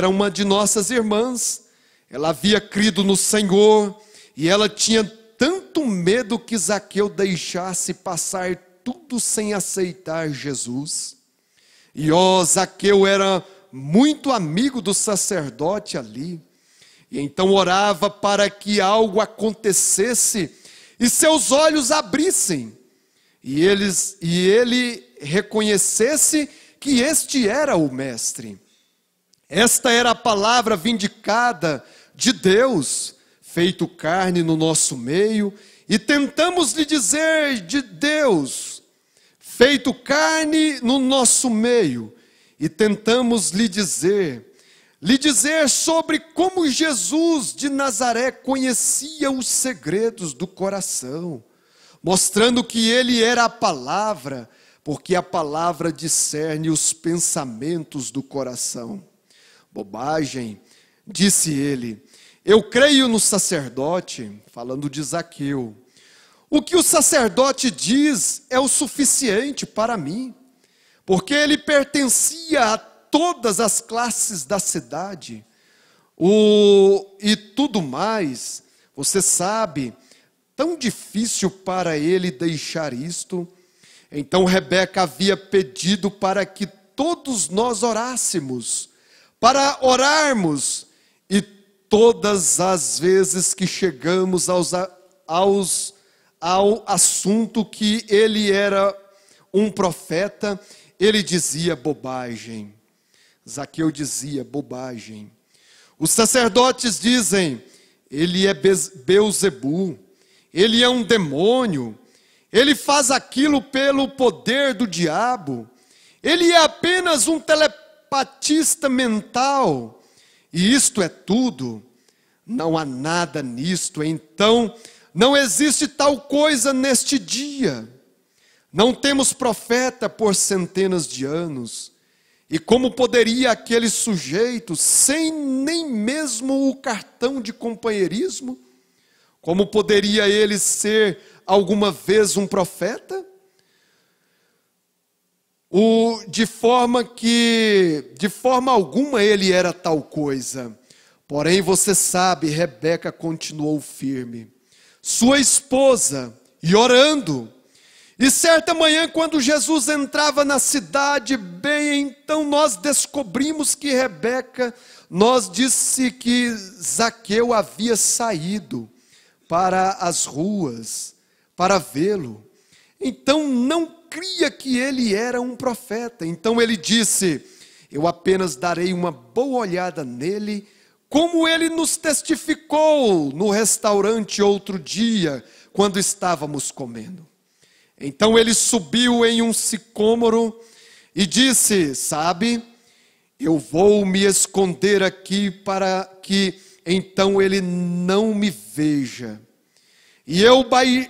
uma de nossas irmãs. Ela havia crido no Senhor, e ela tinha tanto medo que Zaqueu deixasse passar tudo sem aceitar Jesus. E Zaqueu era muito amigo do sacerdote ali, e então orava para que algo acontecesse e seus olhos abrissem, e ele reconhecesse que este era o Mestre. Esta era a palavra vindicada de Deus, feito carne no nosso meio, e tentamos lhe dizer de Deus, feito carne no nosso meio, e tentamos lhe dizer sobre como Jesus de Nazaré conhecia os segredos do coração, mostrando que ele era a palavra, porque a palavra discerne os pensamentos do coração. Bobagem, disse ele, eu creio no sacerdote, falando de Zaqueu. O que o sacerdote diz é o suficiente para mim, porque ele pertencia a todas as classes da cidade, e tudo mais, você sabe, tão difícil para ele deixar isto. Então Rebeca havia pedido para que todos nós orássemos, para orarmos, e todas as vezes que chegamos ao assunto que ele era um profeta, ele dizia bobagem. Zaqueu dizia bobagem. Os sacerdotes dizem, ele é Beelzebu, ele é um demônio, ele faz aquilo pelo poder do diabo, ele é apenas um telepatista mental, e isto é tudo. Não há nada nisto, então não existe tal coisa neste dia. Não temos profeta por centenas de anos. E como poderia aquele sujeito, sem nem mesmo o cartão de companheirismo, como poderia ele ser alguma vez um profeta? De forma alguma ele era tal coisa. Porém, você sabe, Rebeca continuou firme, sua esposa, e orando. E certa manhã, quando Jesus entrava na cidade, bem, então nós descobrimos que Rebeca nos disse que Zaqueu havia saído para as ruas, para vê-lo. Então não cria que ele era um profeta. Então ele disse, eu apenas darei uma boa olhada nele, como ele nos testificou no restaurante outro dia, quando estávamos comendo. Então ele subiu em um sicômoro e disse, sabe, eu vou me esconder aqui para que então ele não me veja. E eu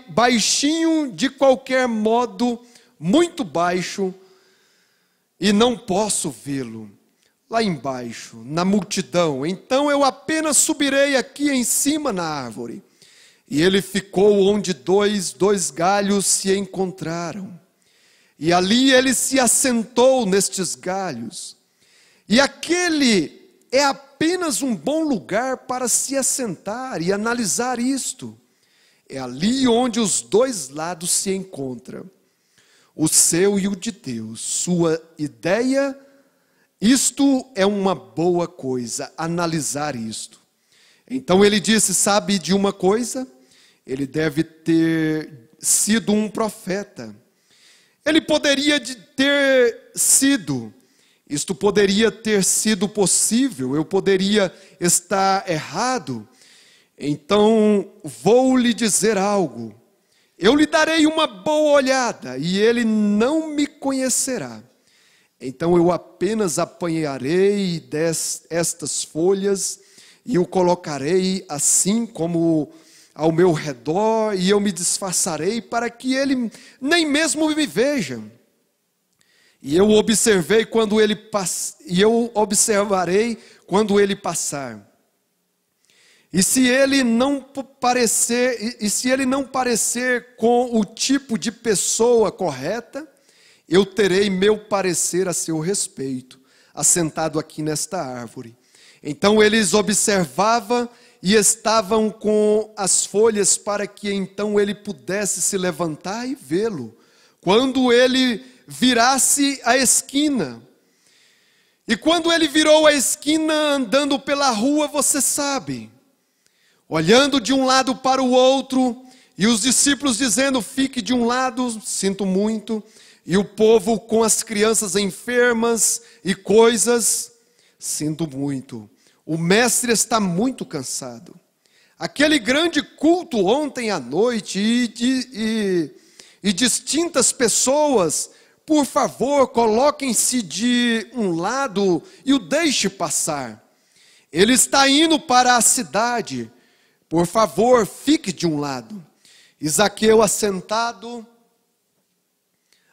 baixinho de qualquer modo, muito baixo, e não posso vê-lo lá embaixo, na multidão. Então eu apenas subirei aqui em cima na árvore. E ele ficou onde dois galhos se encontraram. E ali ele se assentou nestes galhos. E aquele é apenas um bom lugar para se assentar e analisar isto. É ali onde os dois lados se encontram. O seu e o de Deus. Sua ideia, isto é uma boa coisa, analisar isto. Então ele disse, sabe de uma coisa? Ele deve ter sido um profeta. Ele poderia ter sido. Isto poderia ter sido possível. Eu poderia estar errado. Então, vou lhe dizer algo. Eu lhe darei uma boa olhada e ele não me conhecerá. Então, eu apenas apanharei estas folhas e o colocarei assim como ao meu redor, e eu me disfarçarei para que ele nem mesmo me veja. E eu observarei quando ele passar. E se ele não parecer com o tipo de pessoa correta, eu terei meu parecer a seu respeito, assentado aqui nesta árvore. Então eles observavam e estavam com as folhas para que então ele pudesse se levantar e vê-lo, quando ele virasse a esquina. E quando ele virou a esquina andando pela rua, você sabe, olhando de um lado para o outro, e os discípulos dizendo, fique de um lado, sinto muito, e o povo com as crianças enfermas e coisas, sinto muito. O mestre está muito cansado. Aquele grande culto ontem à noite e distintas pessoas, por favor, coloquem-se de um lado e o deixe passar. Ele está indo para a cidade. Por favor, fique de um lado. E Zaqueu assentado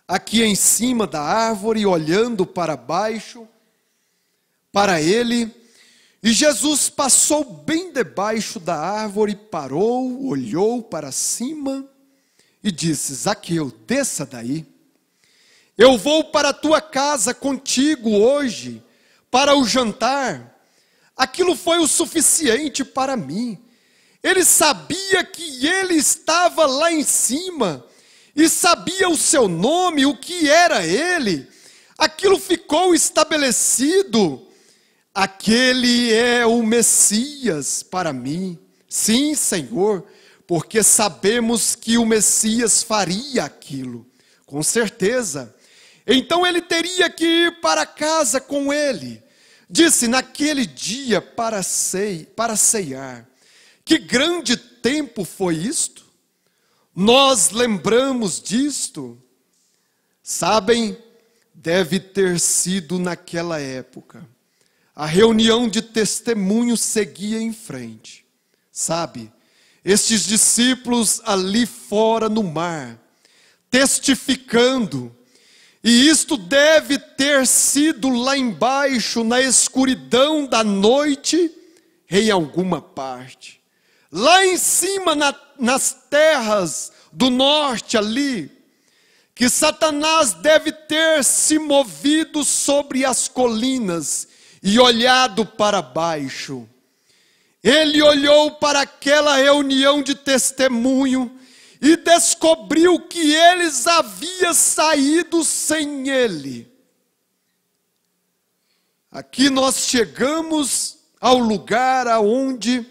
aqui em cima da árvore, olhando para baixo, para ele. E Jesus passou bem debaixo da árvore, parou, olhou para cima e disse, Zaqueu, desça daí. Eu vou para a tua casa contigo hoje, para o jantar. Aquilo foi o suficiente para mim. Ele sabia que ele estava lá em cima, e sabia o seu nome, o que era ele. Aquilo ficou estabelecido. Aquele é o Messias para mim. Sim, Senhor, porque sabemos que o Messias faria aquilo, com certeza. Então ele teria que ir para casa com ele. Disse, naquele dia para ceiar. Que grande tempo foi isto? Nós lembramos disto. Sabem, deve ter sido naquela época. A reunião de testemunhos seguia em frente. Sabe, estes discípulos ali fora no mar, testificando. E isto deve ter sido lá embaixo, na escuridão da noite, em alguma parte. Lá em cima, nas terras do norte ali, que Satanás deve ter se movido sobre as colinas e olhado para baixo. Ele olhou para aquela reunião de testemunho e descobriu que eles haviam saído sem ele. Aqui nós chegamos ao lugar aonde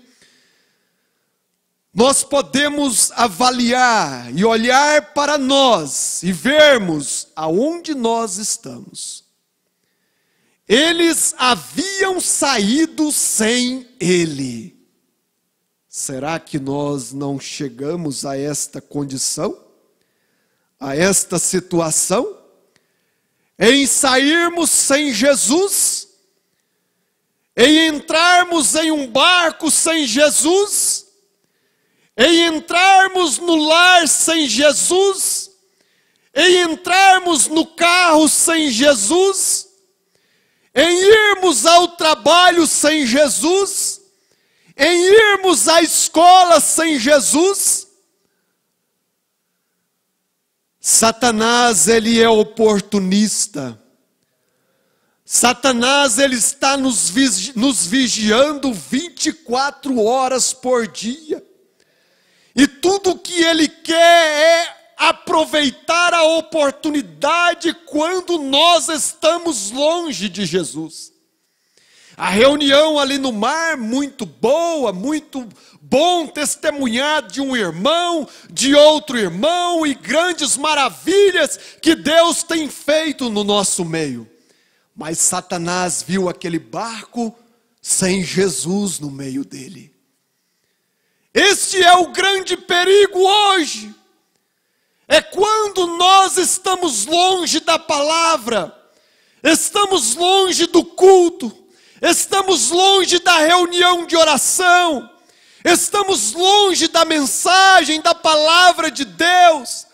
nós podemos avaliar e olhar para nós e vermos aonde nós estamos. Eles haviam saído sem ele. Será que nós não chegamos a esta condição? A esta situação? Em sairmos sem Jesus? Em entrarmos em um barco sem Jesus? Em entrarmos no lar sem Jesus? Em entrarmos no carro sem Jesus? Em irmos ao trabalho sem Jesus? Em irmos à escola sem Jesus? Satanás, ele é oportunista. Satanás, ele está nos vigiando 24 horas por dia. E tudo o que ele quer é aproveitar a oportunidade quando nós estamos longe de Jesus. A reunião ali no mar, muito boa, muito bom testemunhar de um irmão, de outro irmão, e grandes maravilhas que Deus tem feito no nosso meio. Mas Satanás viu aquele barco sem Jesus no meio dele. Este é o grande perigo hoje. É quando nós estamos longe da palavra, estamos longe do culto, estamos longe da reunião de oração, estamos longe da mensagem, da palavra de Deus.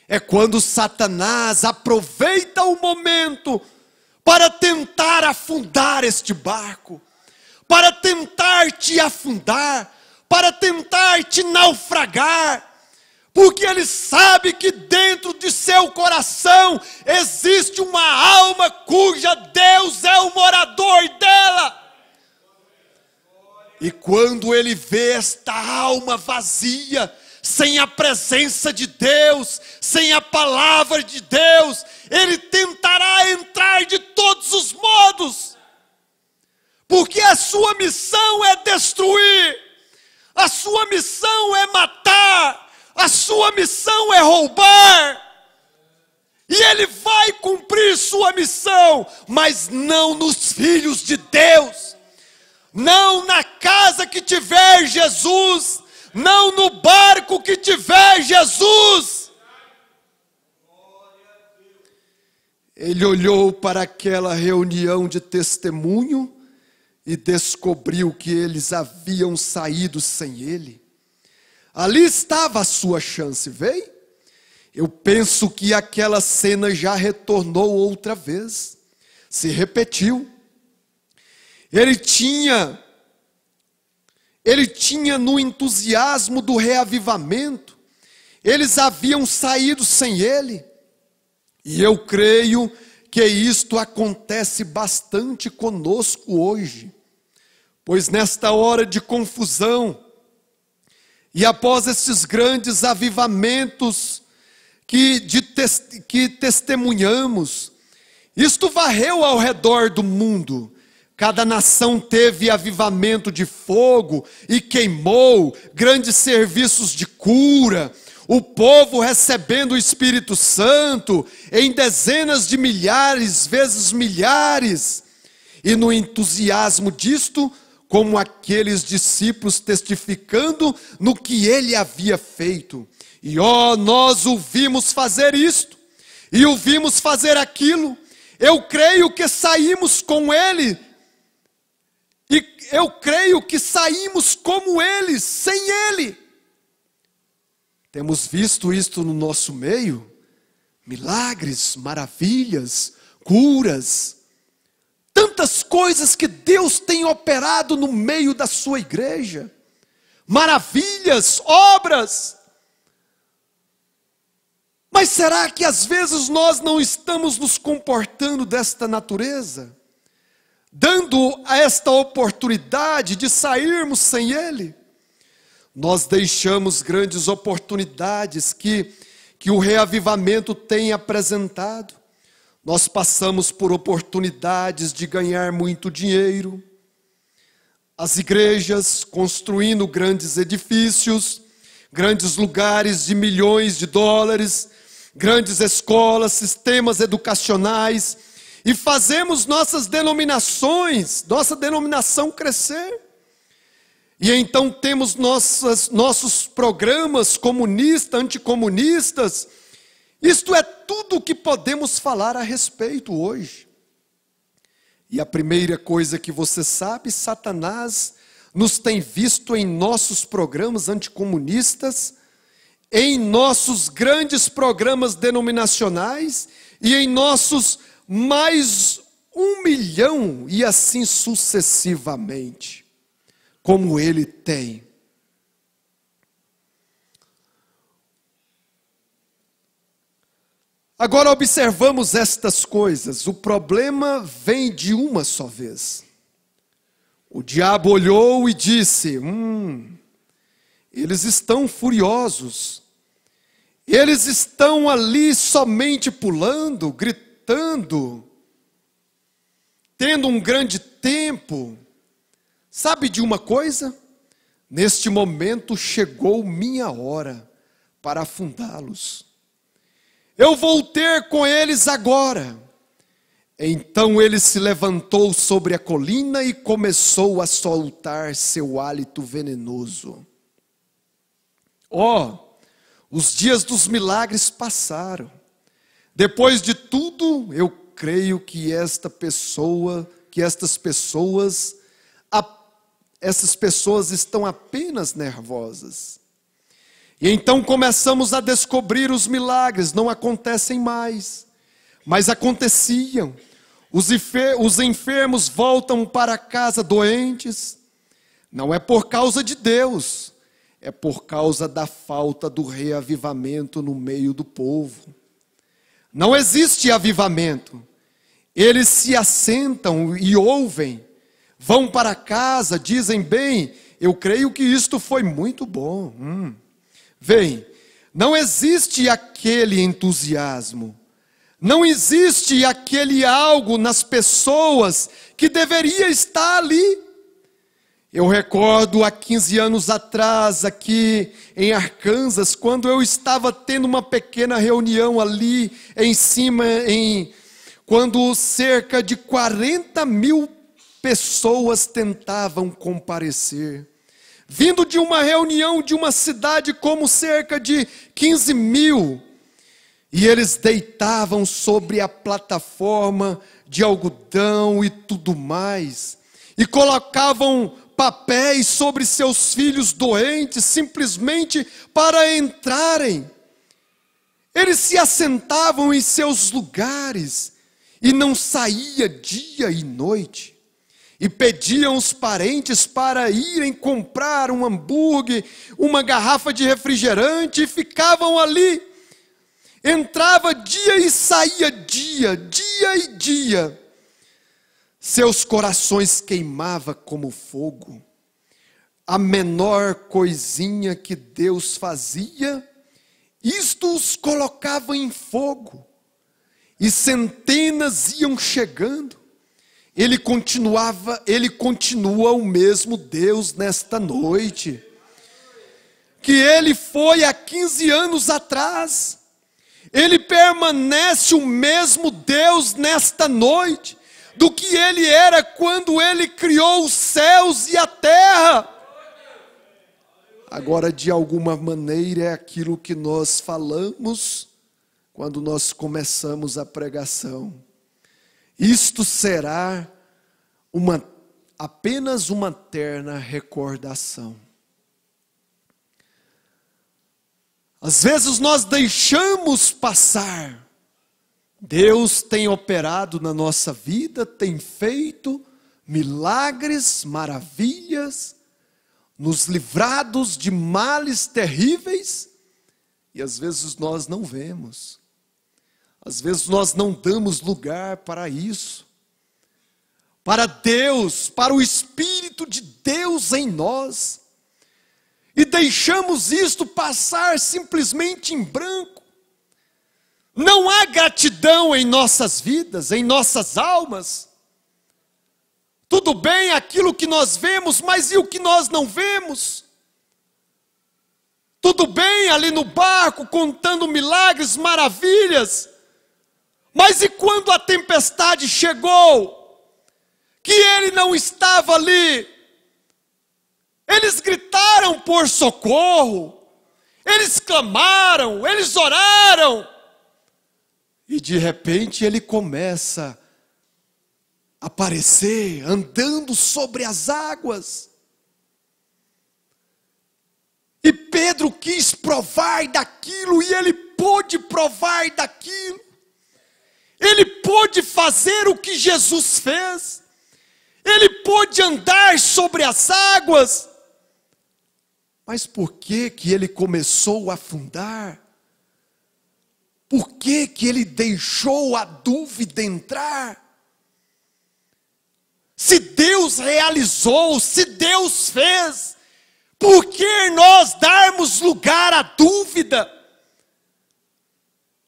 É quando Satanás aproveita o momento para tentar afundar este barco, para tentar te afundar, para tentar te naufragar, porque ele sabe que dentro de seu coração existe uma alma cuja Deus é o morador dela. E quando ele vê esta alma vazia, sem a presença de Deus, sem a palavra de Deus, ele tentará entrar de todos os modos, porque a sua missão é destruir, a sua missão é matar, a sua missão é roubar. E ele vai cumprir sua missão, mas não nos filhos de Deus, não na casa que tiver Jesus, não no barco que tiver Jesus. Ele olhou para aquela reunião de testemunho e descobriu que eles haviam saído sem ele. Ali estava a sua chance, veio? Eu penso que aquela cena já retornou outra vez, se repetiu. Ele tinha no entusiasmo do reavivamento, eles haviam saído sem ele. E eu creio que isto acontece bastante conosco hoje, pois nesta hora de confusão, e após esses grandes avivamentos que testemunhamos, isto varreu ao redor do mundo. Cada nação teve avivamento de fogo e queimou, grandes serviços de cura, o povo recebendo o Espírito Santo em dezenas de milhares, vezes milhares, e no entusiasmo disto, como aqueles discípulos testificando no que ele havia feito. E nós o vimos fazer isto, e o vimos fazer aquilo. Eu creio que saímos com ele, e eu creio que saímos como ele, sem ele. Temos visto isto no nosso meio, milagres, maravilhas, curas, tantas coisas que Deus tem operado no meio da sua igreja, maravilhas, obras. Mas será que às vezes nós não estamos nos comportando desta natureza? Dando a esta oportunidade de sairmos sem ele? Nós deixamos grandes oportunidades que o reavivamento tem apresentado. Nós passamos por oportunidades de ganhar muito dinheiro. As igrejas construindo grandes edifícios, grandes lugares de milhões de dólares, grandes escolas, sistemas educacionais, e fazemos nossa denominação crescer. E então temos nossos programas comunistas, anticomunistas. Isto é tudo o que podemos falar a respeito hoje. E a primeira coisa que você sabe, Satanás nos tem visto em nossos programas anticomunistas, em nossos grandes programas denominacionais e em nossos mais 1 milhão e assim sucessivamente, como ele tem. Agora observamos estas coisas. O problema vem de uma só vez. O diabo olhou e disse: eles estão furiosos. Eles estão ali somente pulando, gritando, tendo um grande tempo. Sabe de uma coisa? Neste momento chegou minha hora para afundá-los. Eu vou ter com eles agora. Então ele se levantou sobre a colina e começou a soltar seu hálito venenoso. Os dias dos milagres passaram. Depois de tudo, eu creio que essas pessoas estão apenas nervosas. E então começamos a descobrir os milagres, não acontecem mais, mas aconteciam. Os enfermos voltam para casa doentes. Não é por causa de Deus, é por causa da falta do reavivamento no meio do povo. Não existe avivamento. Eles se assentam e ouvem, vão para casa, dizem: bem, eu creio que isto foi muito bom. Bem, não existe aquele entusiasmo, não existe aquele algo nas pessoas que deveria estar ali. Eu recordo há 15 anos atrás, aqui em Arkansas, quando eu estava tendo uma pequena reunião ali em cima, quando cerca de 40 mil pessoas tentavam comparecer. Vindo de uma reunião de uma cidade como cerca de 15 mil. E eles deitavam sobre a plataforma de algodão e tudo mais. E colocavam papéis sobre seus filhos doentes, simplesmente para entrarem. Eles se assentavam em seus lugares e não saía dia e noite. E pediam os parentes para irem comprar um hambúrguer, uma garrafa de refrigerante, e ficavam ali. Entrava dia e saía dia, dia e dia. Seus corações queimavam como fogo. A menor coisinha que Deus fazia, isto os colocava em fogo. E centenas iam chegando. Ele continua o mesmo Deus nesta noite. Que Ele foi há 15 anos atrás. Ele permanece o mesmo Deus nesta noite. Do que Ele era quando Ele criou os céus e a terra. Agora, de alguma maneira, é aquilo que nós falamos quando nós começamos a pregação. Isto será apenas uma terna recordação. Às vezes nós deixamos passar. Deus tem operado na nossa vida, tem feito milagres, maravilhas, nos livrados de males terríveis, e às vezes nós não vemos. Às vezes nós não damos lugar para isso. Para Deus, para o Espírito de Deus em nós. E deixamos isto passar simplesmente em branco. Não há gratidão em nossas vidas, em nossas almas. Tudo bem aquilo que nós vemos, mas e o que nós não vemos? Tudo bem ali no barco contando milagres, maravilhas. Mas e quando a tempestade chegou? Que ele não estava ali. Eles gritaram por socorro. Eles clamaram, eles oraram. E de repente ele começa a aparecer, andando sobre as águas. E Pedro quis provar daquilo, e ele pôde provar daquilo. Ele pôde fazer o que Jesus fez. Ele pôde andar sobre as águas. Mas por que ele começou a afundar? Por que ele deixou a dúvida entrar? Se Deus realizou, se Deus fez, por que nós darmos lugar à dúvida?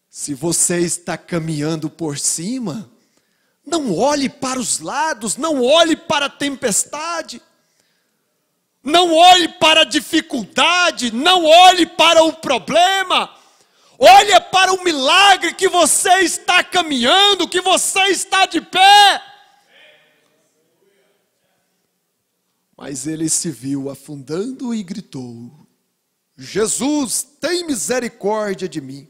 Se você está caminhando por cima, não olhe para os lados, não olhe para a tempestade, não olhe para a dificuldade, não olhe para o problema. Olha para o milagre que você está caminhando, que você está de pé. Mas ele se viu afundando e gritou: Jesus, tem misericórdia de mim.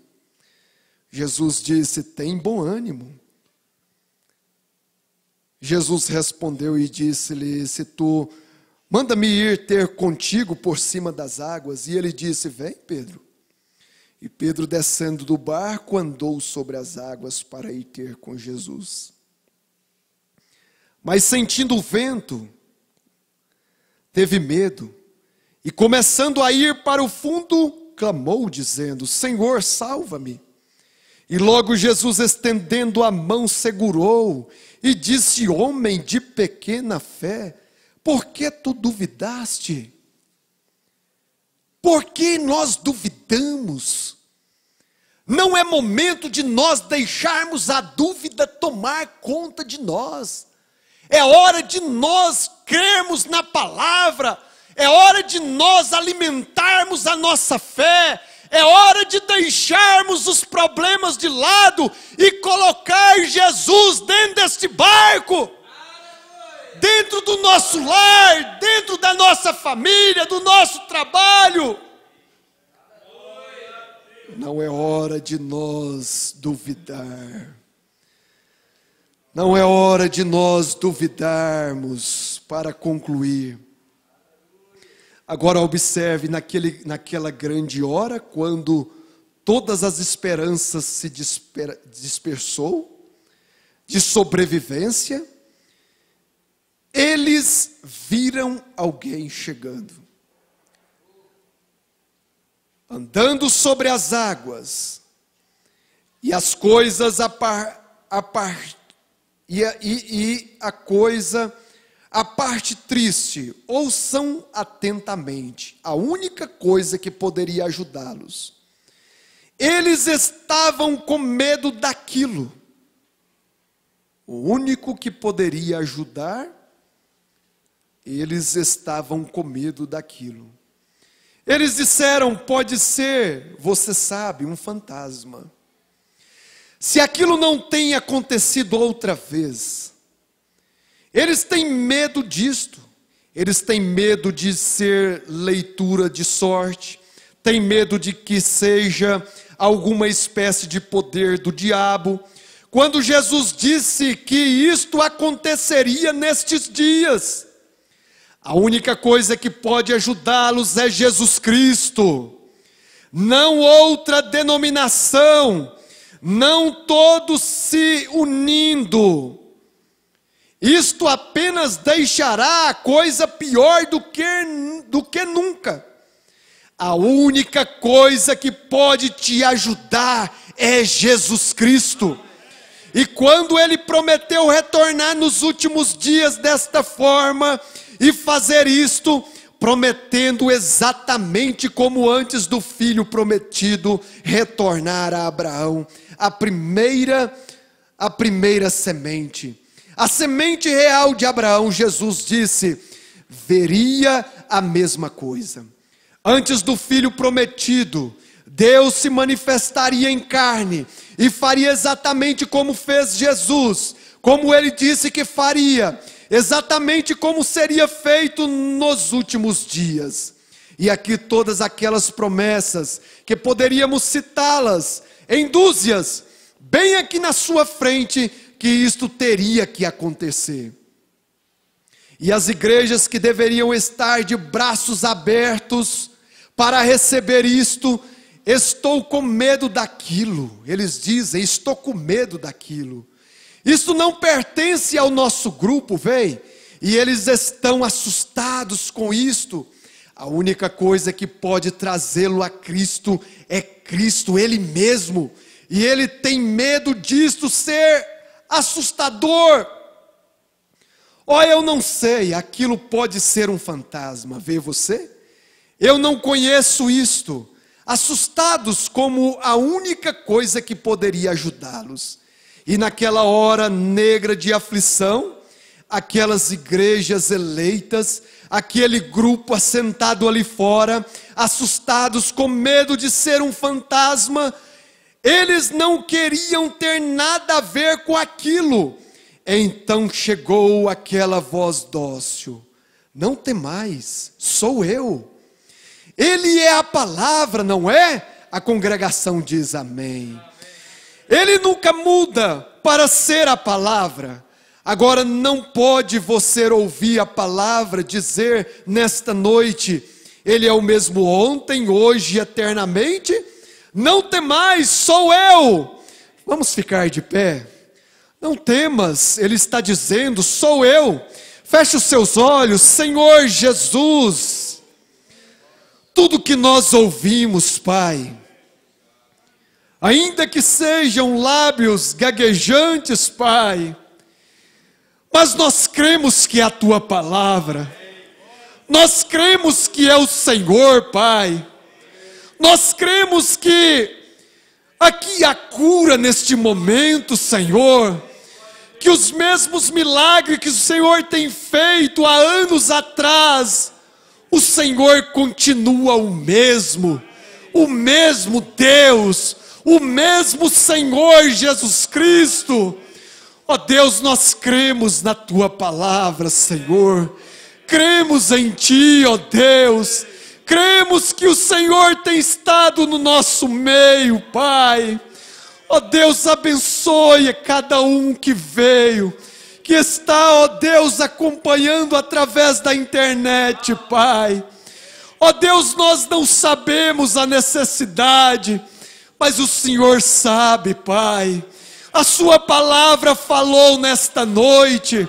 Jesus disse: tem bom ânimo. Jesus respondeu e disse-lhe: se tu manda-me ir ter contigo por cima das águas. E ele disse: vem, Pedro. E Pedro, descendo do barco, andou sobre as águas para ir ter com Jesus. Mas sentindo o vento, teve medo, e começando a ir para o fundo, clamou, dizendo: Senhor, salva-me. E logo Jesus, estendendo a mão, segurou e disse: homem de pequena fé, por que tu duvidaste? Por que nós duvidamos? Não é momento de nós deixarmos a dúvida tomar conta de nós. É hora de nós crermos na palavra. É hora de nós alimentarmos a nossa fé. É hora de deixarmos os problemas de lado e colocar Jesus dentro deste barco. Dentro do nosso lar, dentro da nossa família, do nosso trabalho. Não é hora de nós duvidar. Não é hora de nós duvidarmos. Para concluir, agora observe naquela grande hora, quando todas as esperanças se dispersou, de sobrevivência, eles viram alguém chegando, andando sobre as águas, e as coisas a parte triste. Ouçam atentamente a única coisa que poderia ajudá-los. Eles estavam com medo daquilo. O único que poderia ajudar, eles estavam com medo daquilo. Eles disseram: pode ser, você sabe, um fantasma. Se aquilo não tem acontecido outra vez, eles têm medo disto. Eles têm medo de ser leitura de sorte, têm medo de que seja alguma espécie de poder do diabo. Quando Jesus disse que isto aconteceria nestes dias, a única coisa que pode ajudá-los é Jesus Cristo, não outra denominação, não todos se unindo. Isto apenas deixará a coisa pior do que nunca. A única coisa que pode te ajudar é Jesus Cristo. E quando Ele prometeu retornar nos últimos dias desta forma, e fazer isto, prometendo exatamente como antes do filho prometido retornar a Abraão, a primeira semente, a semente real de Abraão. Jesus disse, veria a mesma coisa. Antes do filho prometido, Deus se manifestaria em carne e faria exatamente como fez Jesus, como Ele disse que faria, exatamente como seria feito nos últimos dias. E aqui todas aquelas promessas, que poderíamos citá-las em dúzias, bem aqui na sua frente, que isto teria que acontecer. E as igrejas que deveriam estar de braços abertos para receber isto, estou com medo daquilo. Eles dizem, estou com medo daquilo. Isso não pertence ao nosso grupo, vem? E eles estão assustados com isto. A única coisa que pode trazê-lo a Cristo é Cristo, Ele mesmo. E ele tem medo disto ser assustador. Eu não sei, aquilo pode ser um fantasma, vê você? Eu não conheço isto. Assustados como a única coisa que poderia ajudá-los. E naquela hora negra de aflição, aquelas igrejas eleitas, aquele grupo assentado ali fora, assustados com medo de ser um fantasma, eles não queriam ter nada a ver com aquilo. Então chegou aquela voz dócil: não temais, sou eu. Ele é a palavra, não é? A congregação diz amém. Ele nunca muda para ser a palavra. Agora não pode você ouvir a palavra dizer nesta noite: Ele é o mesmo ontem, hoje e eternamente. Não temais, sou eu. Vamos ficar de pé. Não temas, Ele está dizendo, sou eu. Feche os seus olhos. Senhor Jesus, tudo que nós ouvimos, Pai, ainda que sejam lábios gaguejantes, Pai, mas nós cremos que é a Tua palavra, nós cremos que é o Senhor, Pai, nós cremos que aqui há cura neste momento, Senhor, que os mesmos milagres que o Senhor tem feito há anos atrás, o Senhor continua o mesmo Deus, o mesmo Senhor Jesus Cristo. Ó Deus, nós cremos na Tua palavra, Senhor, cremos em Ti, ó Deus, cremos que o Senhor tem estado no nosso meio, Pai. Ó Deus, abençoe cada um que veio, que está, ó Deus, acompanhando através da internet, Pai. Ó Deus, nós não sabemos a necessidade, mas o Senhor sabe, Pai. A Sua palavra falou nesta noite.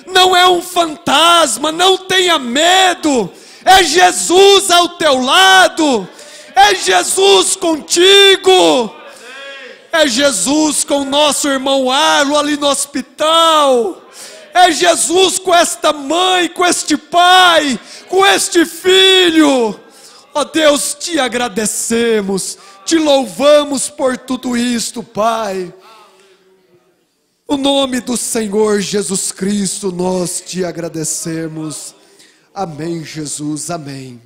Não é um fantasma, não tenha medo. É Jesus ao teu lado. É Jesus contigo. É Jesus com o nosso irmão Arlo ali no hospital. É Jesus com esta mãe, com este pai, com este filho. Ó Deus, Te agradecemos, Te louvamos por tudo isto, Pai. No nome do Senhor Jesus Cristo, nós Te agradecemos. Amém, Jesus, amém.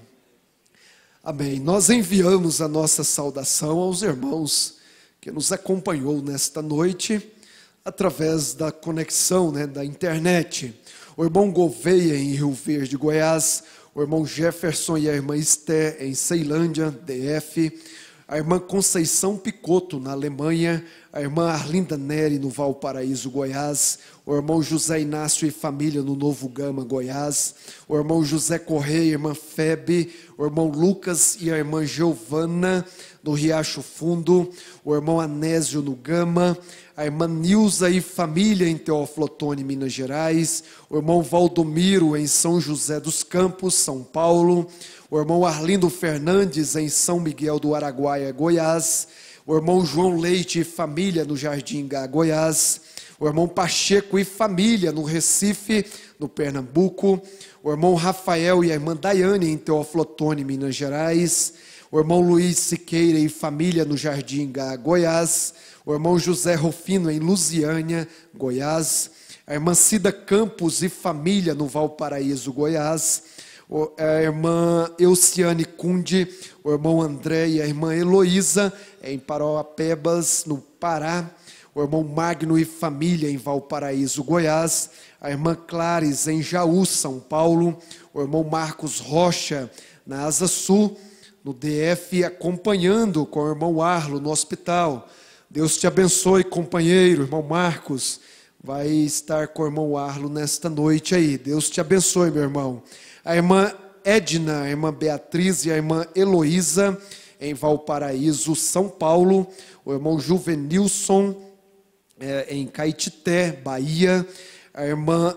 Amém. Nós enviamos a nossa saudação aos irmãos que nos acompanhou nesta noite, através da conexão, da internet. O irmão Gouveia, em Rio Verde, Goiás, o irmão Jefferson e a irmã Esté, em Ceilândia, DF, a irmã Conceição Picotto, na Alemanha, a irmã Arlinda Neri, no Valparaíso, Goiás, o irmão José Inácio e família, no Novo Gama, Goiás, o irmão José Correia, a irmã Febe, o irmão Lucas e a irmã Giovana, no Riacho Fundo, o irmão Anésio, no Gama, a irmã Nilza e família, em Teófilo Otoni, Minas Gerais, o irmão Valdomiro, em São José dos Campos, São Paulo, o irmão Arlindo Fernandes, em São Miguel do Araguaia, Goiás, o irmão João Leite e família, no Jardim Gá, Goiás, o irmão Pacheco e família, no Recife, no Pernambuco, o irmão Rafael e a irmã Daiane, em Teófilo Otoni, Minas Gerais, o irmão Luiz Siqueira e família, no Jardim Gá, Goiás, o irmão José Rufino, em Lusiânia, Goiás, a irmã Cida Campos e família, no Valparaíso, Goiás, a irmã Euciane Cunde, o irmão André e a irmã Heloísa, em Parauapebas, no Pará, o irmão Magno e família, em Valparaíso, Goiás, a irmã Clares, em Jaú, São Paulo, o irmão Marcos Rocha, na Asa Sul, no DF, acompanhando com o irmão Arlo no hospital. Deus te abençoe, companheiro, irmão Marcos, vai estar com o irmão Arlo nesta noite aí. Deus te abençoe, meu irmão. A irmã Edna, a irmã Beatriz e a irmã Heloísa, em Valparaíso, São Paulo, o irmão Juvenilson, em Caetité, Bahia, a irmã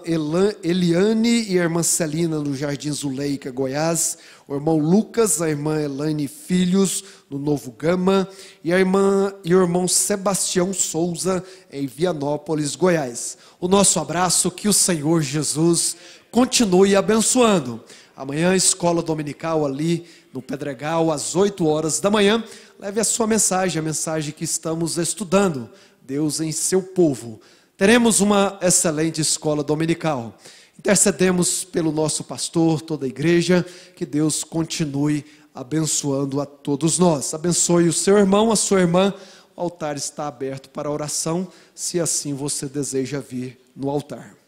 Eliane e a irmã Celina, no Jardim Zuleika, Goiás, o irmão Lucas, a irmã Elaine Filhos, no Novo Gama, e o irmão Sebastião Souza, em Vianópolis, Goiás. O nosso abraço, que o Senhor Jesus continue abençoando. Amanhã, escola dominical ali no Pedregal, às 8 horas da manhã. Leve a sua mensagem, a mensagem que estamos estudando. Deus em seu povo. Teremos uma excelente escola dominical. Intercedemos pelo nosso pastor, toda a igreja, que Deus continue abençoando a todos nós. Abençoe o seu irmão, a sua irmã. O altar está aberto para oração, se assim você deseja vir no altar.